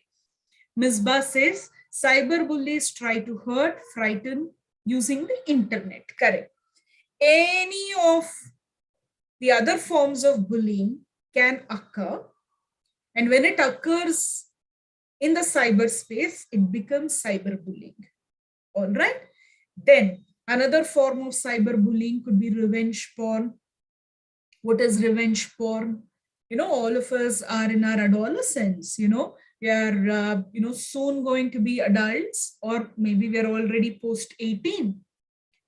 Misbah says cyberbullies try to hurt, frighten using the internet. Correct. Any of the other forms of bullying can occur. And when it occurs in the cyberspace, it becomes cyberbullying. All right. Then another form of cyberbullying could be revenge porn. What is revenge porn? All of us are in our adolescence, we are, soon going to be adults, or maybe we are already post 18.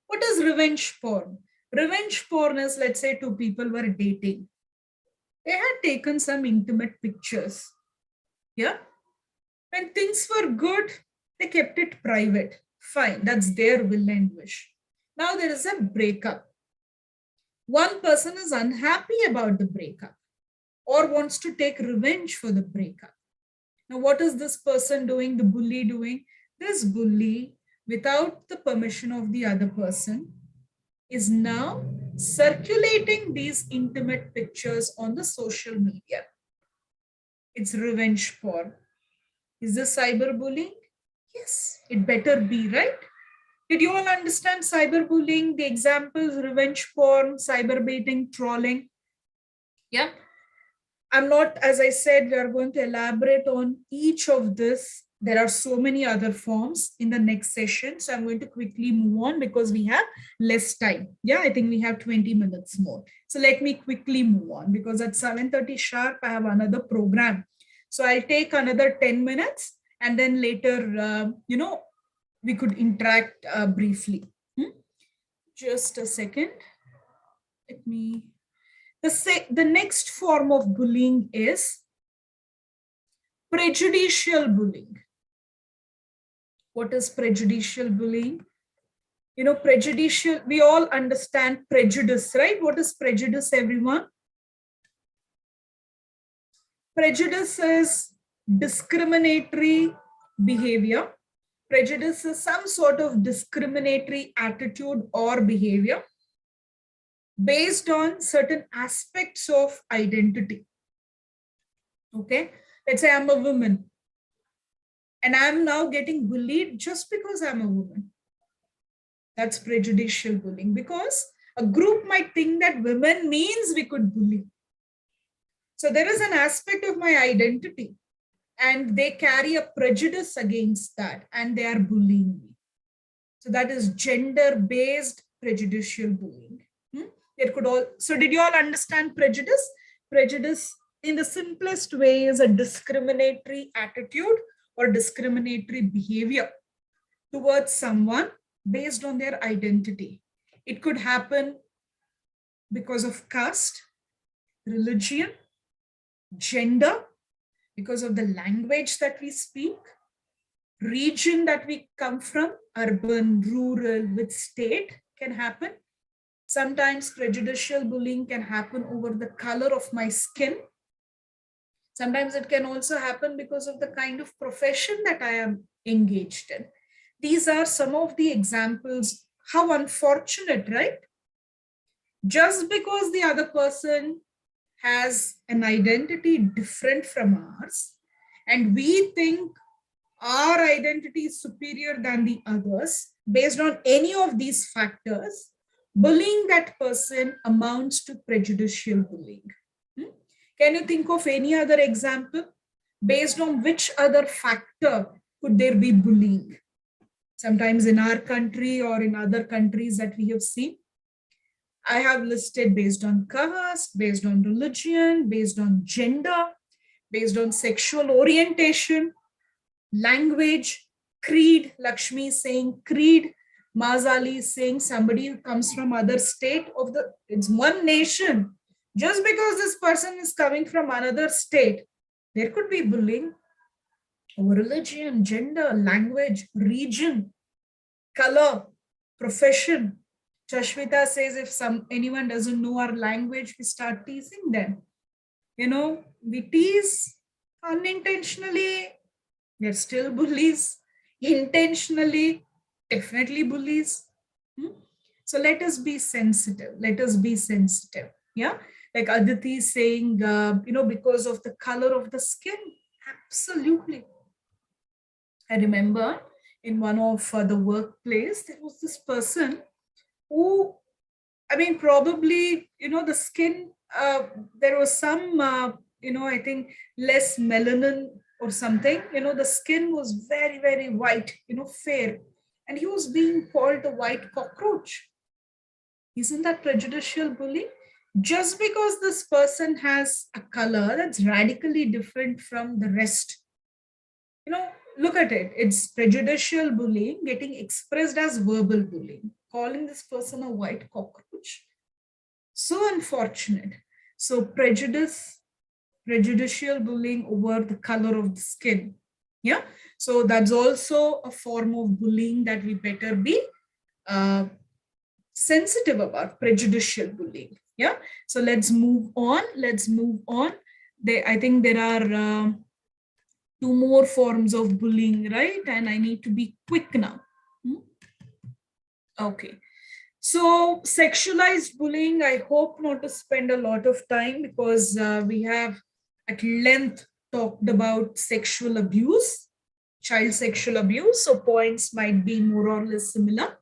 What is revenge porn? Revenge porn is, let's say, two people were dating. They had taken some intimate pictures. Yeah. When things were good, they kept it private. Fine, that's their will and wish. Now there is a breakup. One person is unhappy about the breakup or wants to take revenge for the breakup. Now, what is this person doing, the bully doing? This bully, without the permission of the other person, is now circulating these intimate pictures on the social media. It's revenge porn. Is this cyberbullying? Yes, it better be, right? Did you all understand cyberbullying, the examples, revenge porn, cyberbaiting, trolling? Yeah. I'm not, as I said, we are going to elaborate on each of this. There are so many other forms in the next session. So I'm going to quickly move on because we have less time. Yeah, I think we have 20 minutes more. So let me quickly move on because at 7:30 sharp, I have another program. So I'll take another 10 minutes and then later, we could interact briefly. Just a second. Let me... The next form of bullying is prejudicial bullying. What is prejudicial bullying? Prejudicial, we all understand prejudice, right? What is prejudice, everyone? Prejudice is discriminatory behavior. Prejudice is some sort of discriminatory attitude or behavior based on certain aspects of identity. Okay, let's say I'm a woman and I'm now getting bullied just because I'm a woman. That's prejudicial bullying, because a group might think that women means we could bully. So there is an aspect of my identity and they carry a prejudice against that and they are bullying me. So that is gender-based prejudicial bullying. It could all. So did you all understand prejudice? Prejudice in the simplest way is a discriminatory attitude or discriminatory behavior towards someone based on their identity. It could happen because of caste, religion, gender, because of the language that we speak, region that we come from, urban, rural, which state can happen. Sometimes prejudicial bullying can happen over the color of my skin. Sometimes it can also happen because of the kind of profession that I am engaged in. These are some of the examples. How unfortunate, right? Just because the other person has an identity different from ours, and we think our identity is superior than the others, based on any of these factors, bullying that person amounts to prejudicial bullying. Can you think of any other example? Based on which other factor could there be bullying? Sometimes in our country or in other countries that we have seen. I have listed based on caste, based on religion, based on gender, based on sexual orientation, language, creed. Lakshmi is saying creed. Mazali is saying somebody who comes from other state of the, it's one nation. Just because this person is coming from another state, there could be bullying over religion, gender, language, region. color, profession. Chashmita says if anyone doesn't know our language, we start teasing them. We tease unintentionally, they're still bullies. Intentionally, definitely bullies. So let us be sensitive. Let us be sensitive. Yeah. Like Aditi is saying, because of the color of the skin. Absolutely. I remember in one of the workplace, there was this person who, probably, the skin, there was some, I think less melanin or something, the skin was very, very white, fair. And he was being called the white cockroach. Isn't that prejudicial bullying? Just because this person has a color that's radically different from the rest. Look at it. It's prejudicial bullying getting expressed as verbal bullying, calling this person a white cockroach. So unfortunate. So prejudicial bullying over the color of the skin. Yeah. So that's also a form of bullying that we better be sensitive about, prejudicial bullying. Yeah. So let's move on. I think there are two more forms of bullying, right? And I need to be quick now. Okay. So sexualized bullying, I hope not to spend a lot of time because we have at length talked about sexual abuse, child sexual abuse. So points might be more or less similar.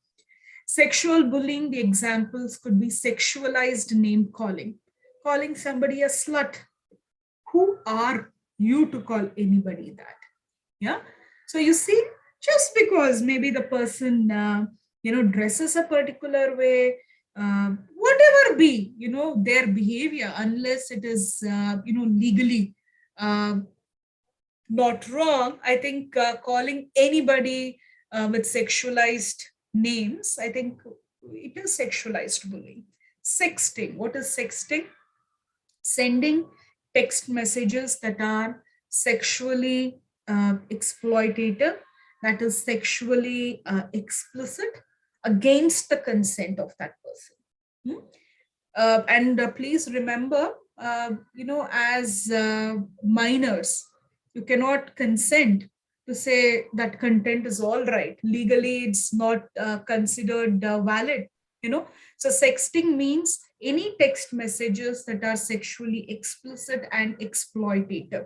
Sexual bullying, the examples could be sexualized name calling somebody a slut. Who are you to call anybody that? Yeah. So you see, just because maybe the person, dresses a particular way, whatever be, their behavior, unless it is, legally not wrong, I think calling anybody with sexualized names, I think it is sexualized bullying. Sexting. What is sexting? Sending text messages that are sexually exploitative, that is sexually explicit against the consent of that person. And please remember, as minors, you cannot consent to say that content is all right. Legally, it's not considered valid. So sexting means any text messages that are sexually explicit and exploitative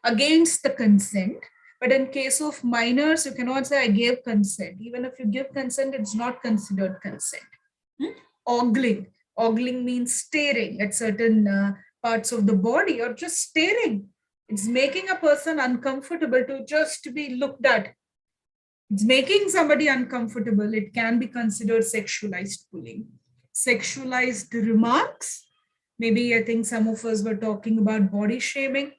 against the consent. But in case of minors, you cannot say I gave consent. Even if you give consent, it's not considered consent. Ogling. Ogling means staring at certain parts of the body or just staring. It's making a person uncomfortable to just be looked at. It's making somebody uncomfortable. It can be considered sexualized bullying. Sexualized remarks. Maybe I think some of us were talking about body shaming,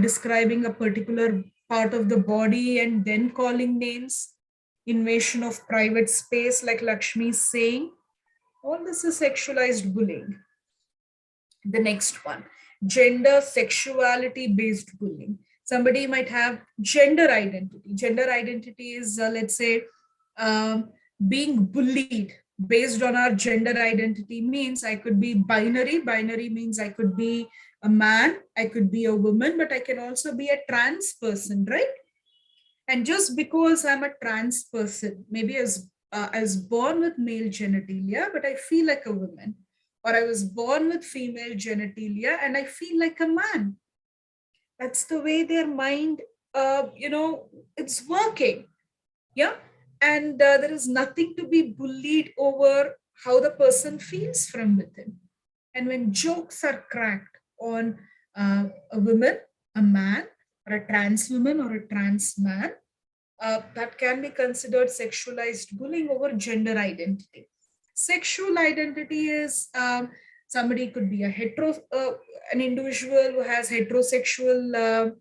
describing a particular part of the body and then calling names. Invasion of private space, like Lakshmi is saying. All this is sexualized bullying. The next one, gender sexuality based bullying. Somebody might have gender identity. Gender identity is, let's say, being bullied based on our gender identity means I could be binary. Binary means I could be a man, I could be a woman, but I can also be a trans person, right? And just because I'm a trans person, maybe I was born with male genitalia, but I feel like a woman. Or I was born with female genitalia and I feel like a man. That's the way their mind, it's working. Yeah. And there is nothing to be bullied over how the person feels from within. And when jokes are cracked on a woman, a man, or a trans woman or a trans man, that can be considered sexualized bullying over gender identity. Sexual identity is somebody could be an individual who has heterosexual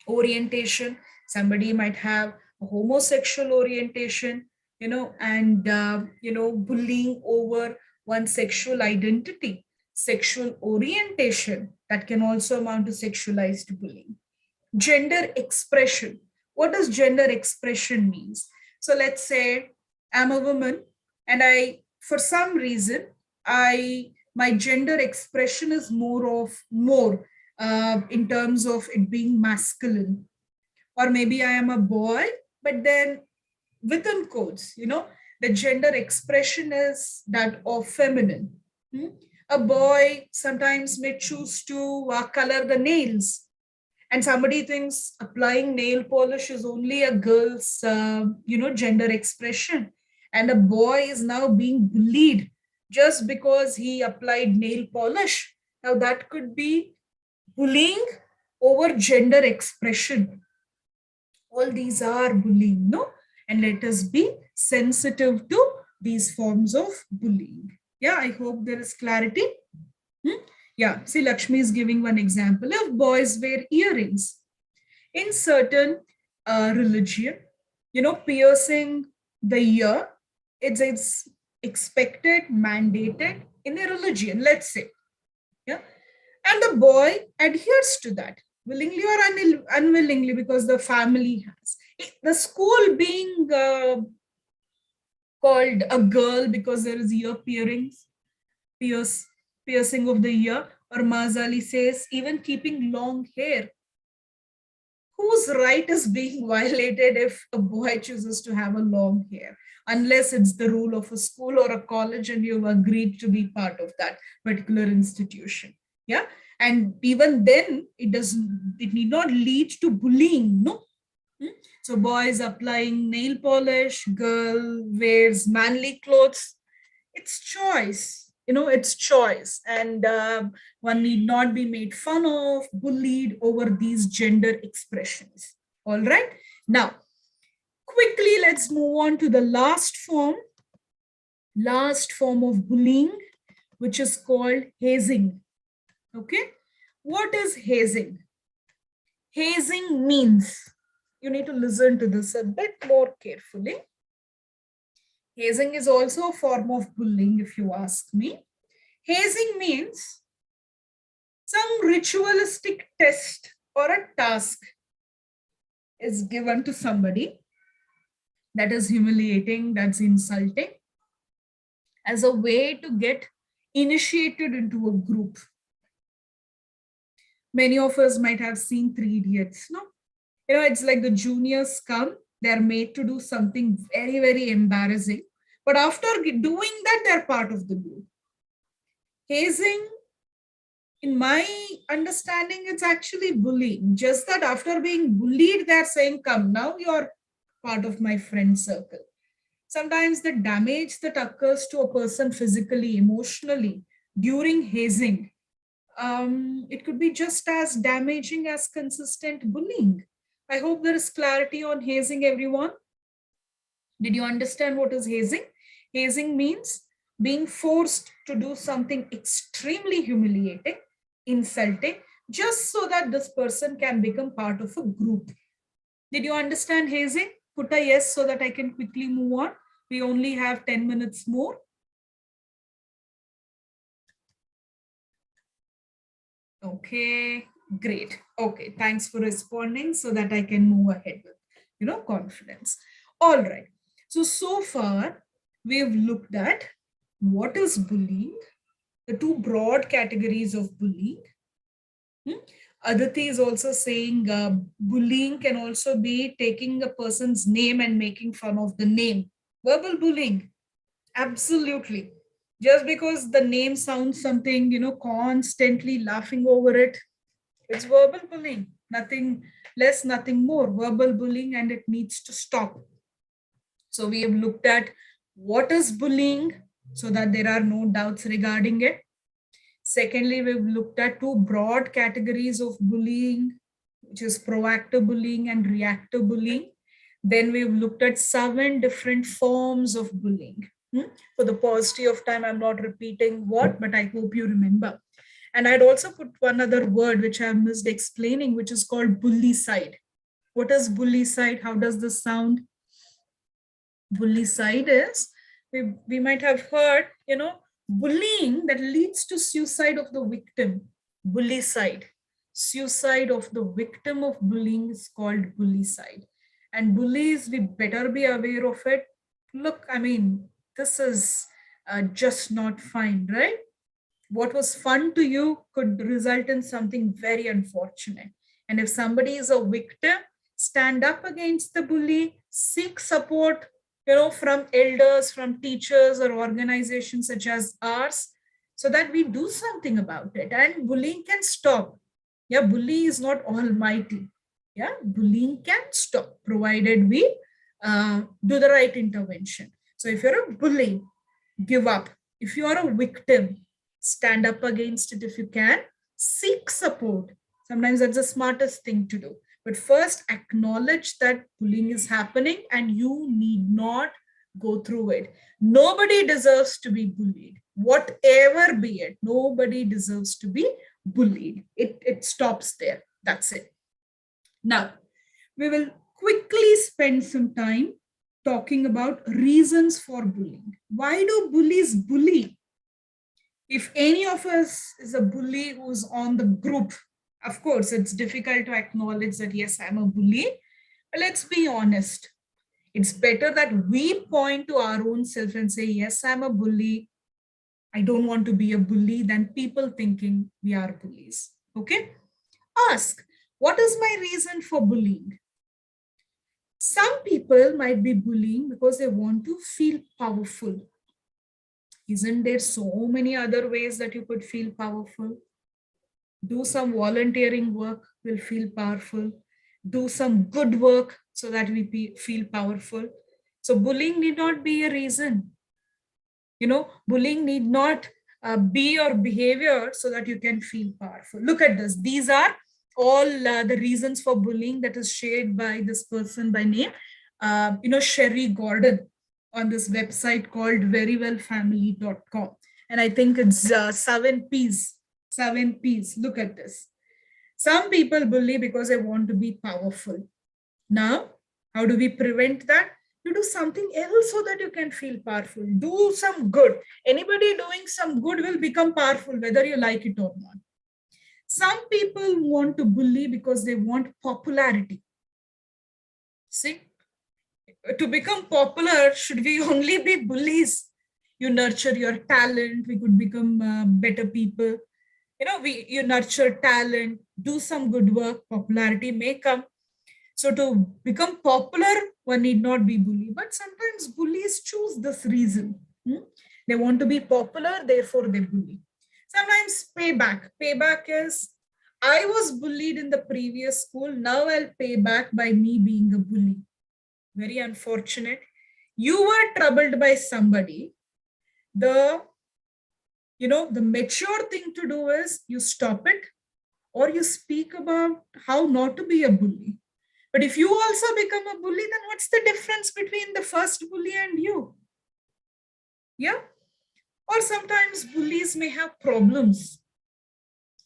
orientation. Somebody might have a homosexual orientation, and bullying over one's sexual identity, sexual orientation, that can also amount to sexualized bullying. Gender expression. What does gender expression means? So let's say I'm a woman and for some reason, my gender expression is more in terms of it being masculine. Or maybe I am a boy, but then within codes, the gender expression is that of feminine. A boy sometimes may choose to color the nails, and somebody thinks applying nail polish is only a girl's, gender expression, and a boy is now being bullied just because he applied nail polish. Now that could be bullying over gender expression. All these are bullying, no? And let us be sensitive to these forms of bullying. Yeah, I hope there is clarity. Yeah, see, Lakshmi is giving one example of boys wear earrings. In certain religion, piercing the ear, it's expected, mandated in a religion, let's say. Yeah. And the boy adheres to that, willingly or unwillingly, because the family has. The school being called a girl because there is ear piercing of the ear, or Mazali says, even keeping long hair. Whose right is being violated if a boy chooses to have a long hair? Unless it's the rule of a school or a college and you've agreed to be part of that particular institution. Yeah. And even then, it need not lead to bullying, no? So boys applying nail polish, girl wears manly clothes. It's choice, it's choice. And one need not be made fun of, bullied over these gender expressions. All right. Now, quickly, let's move on to the last form of bullying, which is called hazing. Okay. What is hazing? Hazing means, you need to listen to this a bit more carefully. Hazing is also a form of bullying, if you ask me. Hazing means some ritualistic test or a task is given to somebody that is humiliating, that's insulting, as a way to get initiated into a group. Many of us might have seen Three Idiots, no? It's like the juniors come, they're made to do something very, very embarrassing. But after doing that, they're part of the group. Hazing, in my understanding, it's actually bullying. Just that after being bullied, they're saying, come, now you're part of my friend circle. Sometimes the damage that occurs to a person physically, emotionally during hazing, it could be just as damaging as consistent bullying. I hope there is clarity on hazing, everyone. Did you understand what is hazing? Hazing means being forced to do something extremely humiliating, insulting, just so that this person can become part of a group. Did you understand hazing? Put a yes so that I can quickly move on. We only have 10 minutes more. Okay, great. Okay, thanks for responding so that I can move ahead with, confidence. All right. So far, we have looked at what is bullying, the two broad categories of bullying. Aditi is also saying bullying can also be taking a person's name and making fun of the name. Verbal bullying, absolutely. Just because the name sounds something, constantly laughing over it, it's verbal bullying. Nothing less, nothing more. Verbal bullying, and it needs to stop. So we have looked at what is bullying so that there are no doubts regarding it. Secondly, we've looked at two broad categories of bullying, which is proactive bullying and reactive bullying. Then we've looked at 7 different forms of bullying. For the paucity of time, I'm not repeating what, but I hope you remember. And I'd also put one other word which I've missed explaining, which is called bullycide. What is bullycide? How does this sound? Bullycide is, we might have heard, bullying that leads to suicide of the victim. Bullycide. Suicide of the victim of bullying is called bullycide. And bullies, we better be aware of it. Look, I mean, this is just not fine, right? What was fun to you could result in something very unfortunate. And if somebody is a victim, stand up against the bully, seek support, from elders, from teachers or organizations such as ours, so that we do something about it and bullying can stop. Yeah, bully is not almighty. Yeah, bullying can stop provided we do the right intervention. So if you're a bully, give up. If you are a victim, stand up against it if you can, seek support. Sometimes that's the smartest thing to do. But first, acknowledge that bullying is happening and you need not go through it. Nobody deserves to be bullied, whatever be it. Nobody deserves to be bullied. It stops there. That's it. Now, we will quickly spend some time talking about reasons for bullying. Why do bullies bully? If any of us is a bully who's on the group, of course, it's difficult to acknowledge that, yes, I'm a bully. But let's be honest. It's better that we point to our own self and say, yes, I'm a bully. I don't want to be a bully, than people thinking we are bullies. Okay? Ask, what is my reason for bullying? Some people might be bullying because they want to feel powerful. Isn't there so many other ways that you could feel powerful? Do some volunteering work, will feel powerful. Do some good work so that we feel powerful. So bullying need not be a reason. Bullying need not be your behavior so that you can feel powerful. Look at this. These are all the reasons for bullying that is shared by this person by name, Sherry Gordon, on this website called verywellfamily.com. And I think it's 7 P's. 7 P's. Look at this. Some people bully because they want to be powerful. Now, how do we prevent that? You do something else so that you can feel powerful. Do some good. Anybody doing some good will become powerful, whether you like it or not. Some people want to bully because they want popularity. See, to become popular, should we only be bullies? You nurture your talent, we could become better people. You nurture talent, do some good work, popularity may come. So to become popular, one need not be bully. But sometimes bullies choose this reason. They want to be popular, therefore they bully. Sometimes payback. Payback is, I was bullied in the previous school, now I'll pay back by me being a bully. Very unfortunate. You were troubled by somebody. The mature thing to do is you stop it, or you speak about how not to be a bully. But if you also become a bully, then what's the difference between the first bully and you? Yeah. Or sometimes bullies may have problems.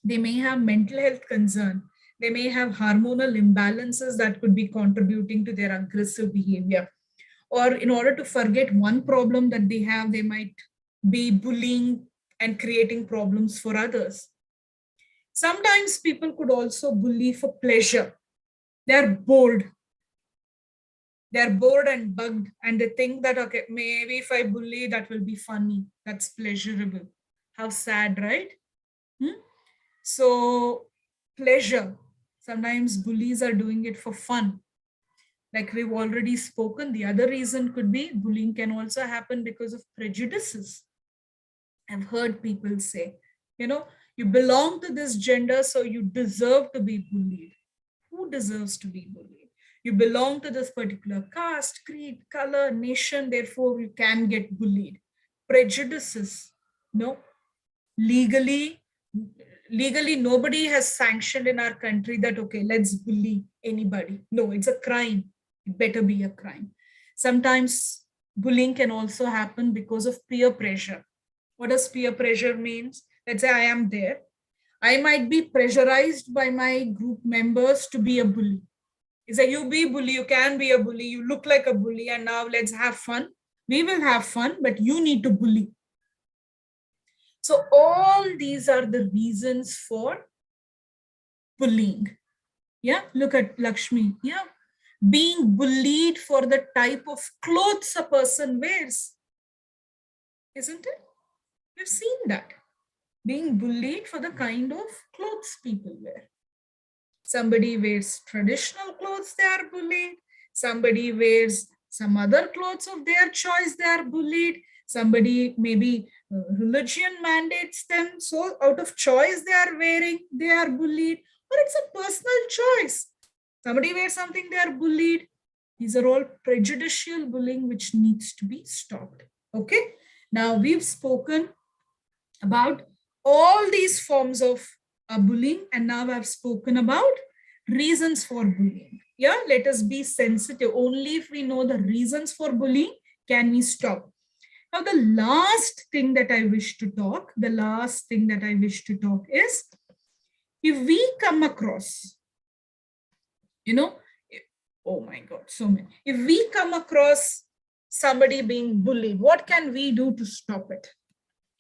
They may have mental health concern. They may have hormonal imbalances that could be contributing to their aggressive behavior. Or in order to forget one problem that they have, they might be bullying and creating problems for others. Sometimes people could also bully for pleasure. They're bored. They're bored and bugged, and they think that, okay, maybe if I bully, that will be funny. That's pleasurable. How sad, right? So pleasure. Sometimes bullies are doing it for fun. Like we've already spoken, the other reason could be bullying can also happen because of prejudices. I've heard people say, you belong to this gender, so you deserve to be bullied. Who deserves to be bullied? You belong to this particular caste, creed, color, nation, therefore you can get bullied. Prejudices. No. Legally, nobody has sanctioned in our country that, okay, let's bully anybody. No, it's a crime. It better be a crime. Sometimes bullying can also happen because of peer pressure. What does peer pressure means? Let's say I am there. I might be pressurized by my group members to be a bully. It's like, you be bully, you can be a bully, you look like a bully, and now let's have fun. We will have fun, but you need to bully. So all these are the reasons for bullying. Yeah, look at Lakshmi. Yeah, being bullied for the type of clothes a person wears. Isn't it? We've seen that. Being bullied for the kind of clothes people wear. Somebody wears traditional clothes, they are bullied. Somebody wears some other clothes of their choice, they are bullied. Somebody, maybe religion mandates them, so out of choice they are wearing, they are bullied. Or it's a personal choice. Somebody wears something, they are bullied. These are all prejudicial bullying which needs to be stopped. Okay. Now we've spoken about all these forms of bullying, and now I've spoken about reasons for bullying. Yeah, let us be sensitive. Only if we know the reasons for bullying can we stop. Now, the last thing that I wish to talk is, if we come across, oh my God, so many. If we come across somebody being bullied, what can we do to stop it?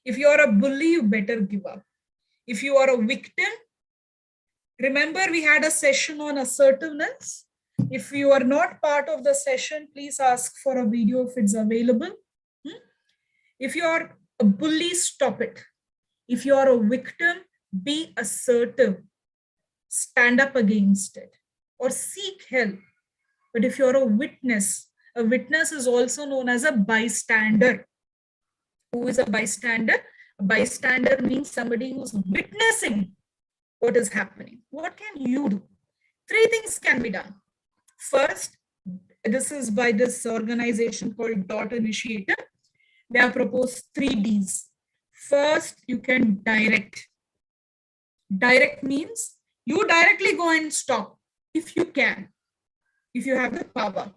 If you are a bully, you better give up. If you are a victim, remember we had a session on assertiveness. If you are not part of the session, please ask for a video if it's available. If you are a bully, stop it. If you are a victim, be assertive. Stand up against it or seek help. But if you're a witness is also known as a bystander. Who is a bystander? A bystander means somebody who's witnessing what is happening. What can you do? 3 things can be done. First, this is by this organization called Dot Initiative. They have proposed 3 Ds. First, you can direct. Direct means you directly go and stop if you can, if you have the power.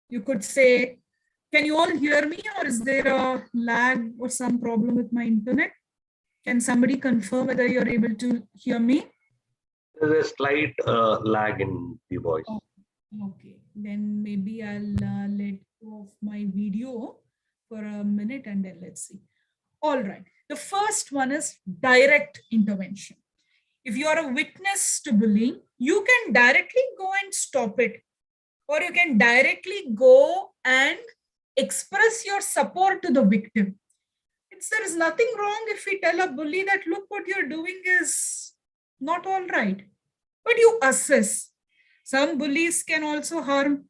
You could say, can you all hear me, or is there a lag or some problem with my internet? Can somebody confirm whether you're able to hear me? There's a slight lag in the voice. Okay, then maybe I'll let go of my video for a minute and then let's see. All right, the first one is direct intervention. If you are a witness to bullying, you can directly go and stop it, or you can directly go and express your support to the victim. There is nothing wrong if we tell a bully that, look, what you're doing is not all right. But you assess. Some bullies can also harm.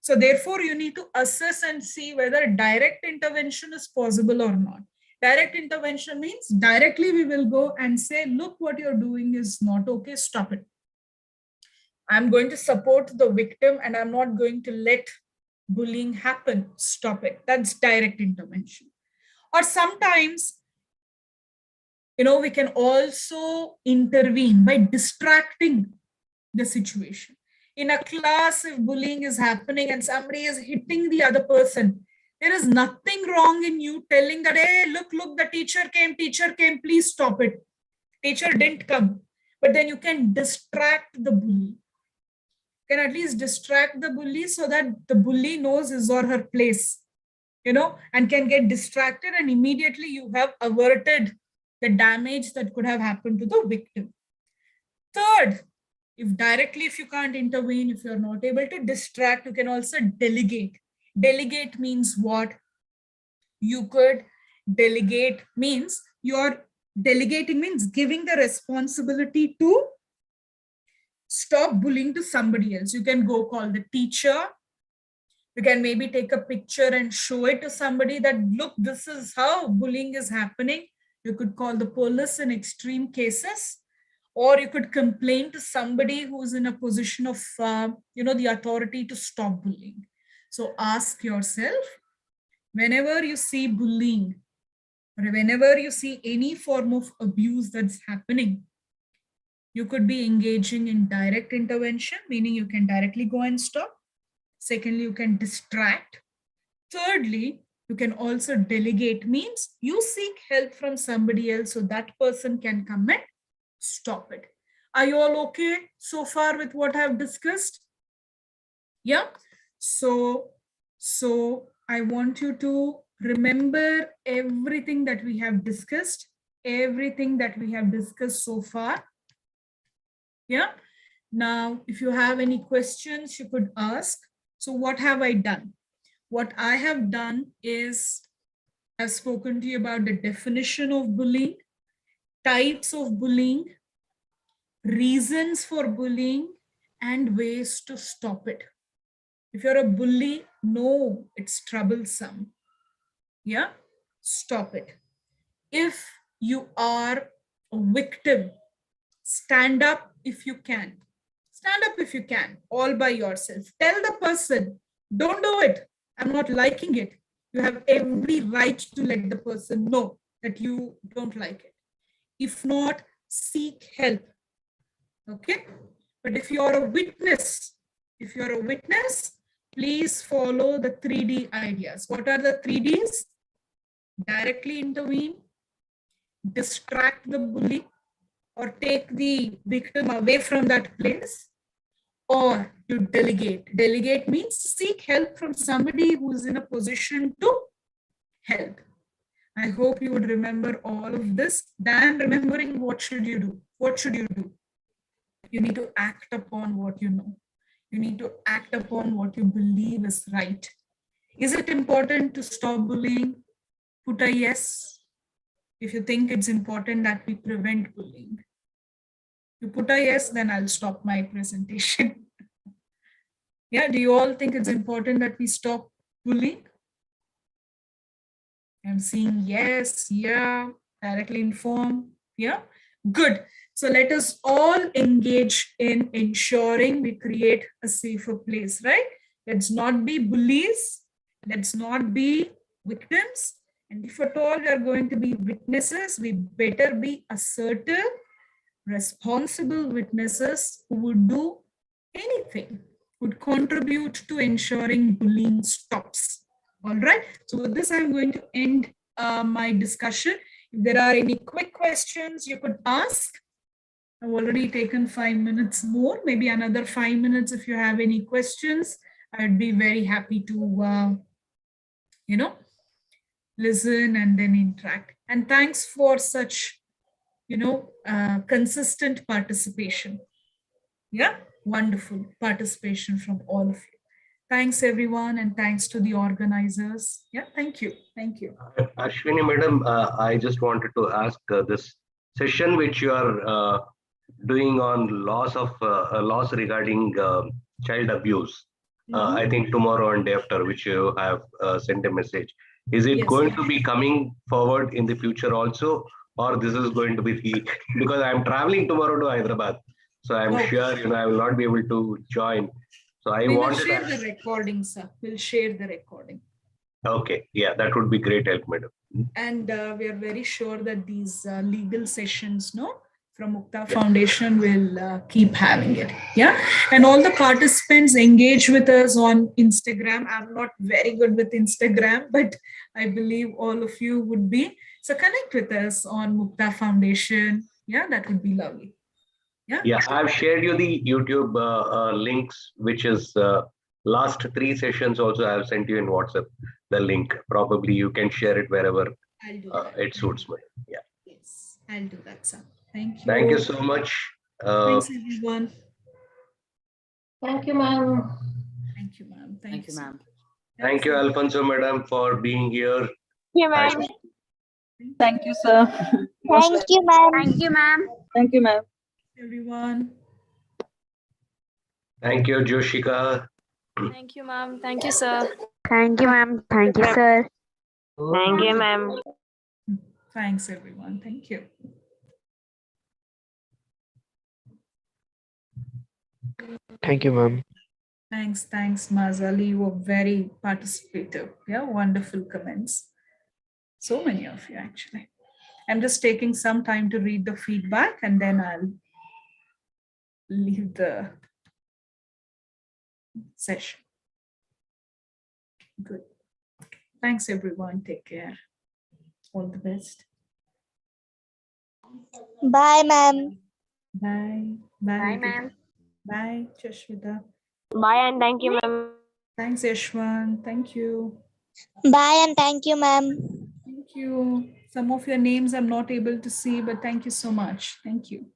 So therefore, you need to assess and see whether direct intervention is possible or not. Direct intervention means directly we will go and say, look, what you're doing is not okay, stop it. I'm going to support the victim and I'm not going to let bullying happen, stop it. That's direct intervention. Or sometimes, we can also intervene by distracting the situation. In a class, if bullying is happening and somebody is hitting the other person, there is nothing wrong in you telling that, hey, look, the teacher came, please stop it. Teacher didn't come. But then you can distract the bully. You can at least distract the bully so that the bully knows his or her place, and can get distracted, and immediately you have averted the damage that could have happened to the victim. Third, if you can't intervene, if you're not able to distract, you can also delegate. Delegate means what? You could delegate means delegating means giving the responsibility to stop bullying to somebody else. You can go call the teacher. You can maybe take a picture and show it to somebody that, look, this is how bullying is happening. You could call the police in extreme cases, or you could complain to somebody who's in a position of, the authority to stop bullying. So ask yourself, whenever you see bullying, or whenever you see any form of abuse that's happening, you could be engaging in direct intervention, meaning you can directly go and stop. Secondly, you can distract. Thirdly, you can also delegate, means you seek help from somebody else so that person can come and stop it. Are you all okay so far with what I've discussed? Yeah. So I want you to remember everything that we have discussed, so far. Yeah. Now, if you have any questions, you could ask. So what have I done? What I have done is I've spoken to you about the definition of bullying, types of bullying, reasons for bullying, and ways to stop it. If you're a bully, no, it's troublesome. Yeah, stop it. If you are a victim, stand up if you can. Stand up if you can, all by yourself. Tell the person, don't do it. I'm not liking it. You have every right to let the person know that you don't like it. If not, seek help. Okay? But if you're a witness, please follow the 3D ideas. What are the 3Ds? Directly intervene, distract the bully, or take the victim away from that place, or you delegate. Delegate means seek help from somebody who is in a position to help. I hope you would remember all of this. Than remembering what should you do? What should you do? You need to act upon what you know. You need to act upon what you believe is right. Is it important to stop bullying? Put a yes if you think it's important that we prevent bullying. You put a yes, then I'll stop my presentation. Yeah, do you all think it's important that we stop bullying? I'm seeing yes, yeah, directly inform. Yeah, good. So let us all engage in ensuring we create a safer place, right? Let's not be bullies. Let's not be victims. And if at all we are going to be witnesses, we better be assertive, responsible witnesses who would do anything, would contribute to ensuring bullying stops. All right. So with this, I'm going to end my discussion. If there are any quick questions you could ask. I've already taken 5 minutes more, maybe another 5 minutes. If you have any questions, I'd be very happy to, listen and then interact. And thanks for such, consistent participation. Yeah, wonderful participation from all of you. Thanks, everyone, and thanks to the organizers. Yeah, thank you. Thank you. Ashwini, madam, I just wanted to ask this session which you are doing on laws regarding child abuse. I think tomorrow and day after, which you have sent a message. Is it going to be coming forward in the future also, or this is going to be the, because I'm traveling tomorrow to Hyderabad, so I'm sure I will not be able to join. So I will share the recording, sir. We'll share the recording. Okay, yeah, that would be great help, madam. And we are very sure that these legal sessions, from Mukta Foundation will keep having it. Yeah. And all the participants engage with us on Instagram. I'm not very good with Instagram, but I believe all of you would be. So connect with us on Mukta Foundation. Yeah, that would be lovely. Yeah, I've shared you the YouTube links, which is last 3 sessions also I have sent you in WhatsApp, the link. Probably you can share it wherever it suits me. Yeah. Yes, I'll do that, sir. Thank you. Thank you so much. Thanks, everyone. Thank you, ma'am. Thank you, ma'am. Thank you, ma'am. Thank you, Alfonso, madam, for being here. Thank you, ma'am. Thank you, sir. Thank you, ma'am. Thank you, ma'am. Thank you, ma'am. Everyone. Thank you, Joshika. Thank you, ma'am. Thank you, sir. Thank you, ma'am. Thank you, sir. Thank you, ma'am. Thanks, everyone. Thank you. Thank you, ma'am. Thanks, Mazali. You were very participative. Yeah, wonderful comments. So many of you, actually. I'm just taking some time to read the feedback and then I'll leave the session. Good. Thanks, everyone. Take care. All the best. Bye, ma'am. Bye. Bye, ma'am. Bye, Chashmita. Bye and thank you, ma'am. Thanks, Yashwan. Thank you. Bye and thank you, ma'am. Thank you. Some of your names I'm not able to see, but thank you so much. Thank you.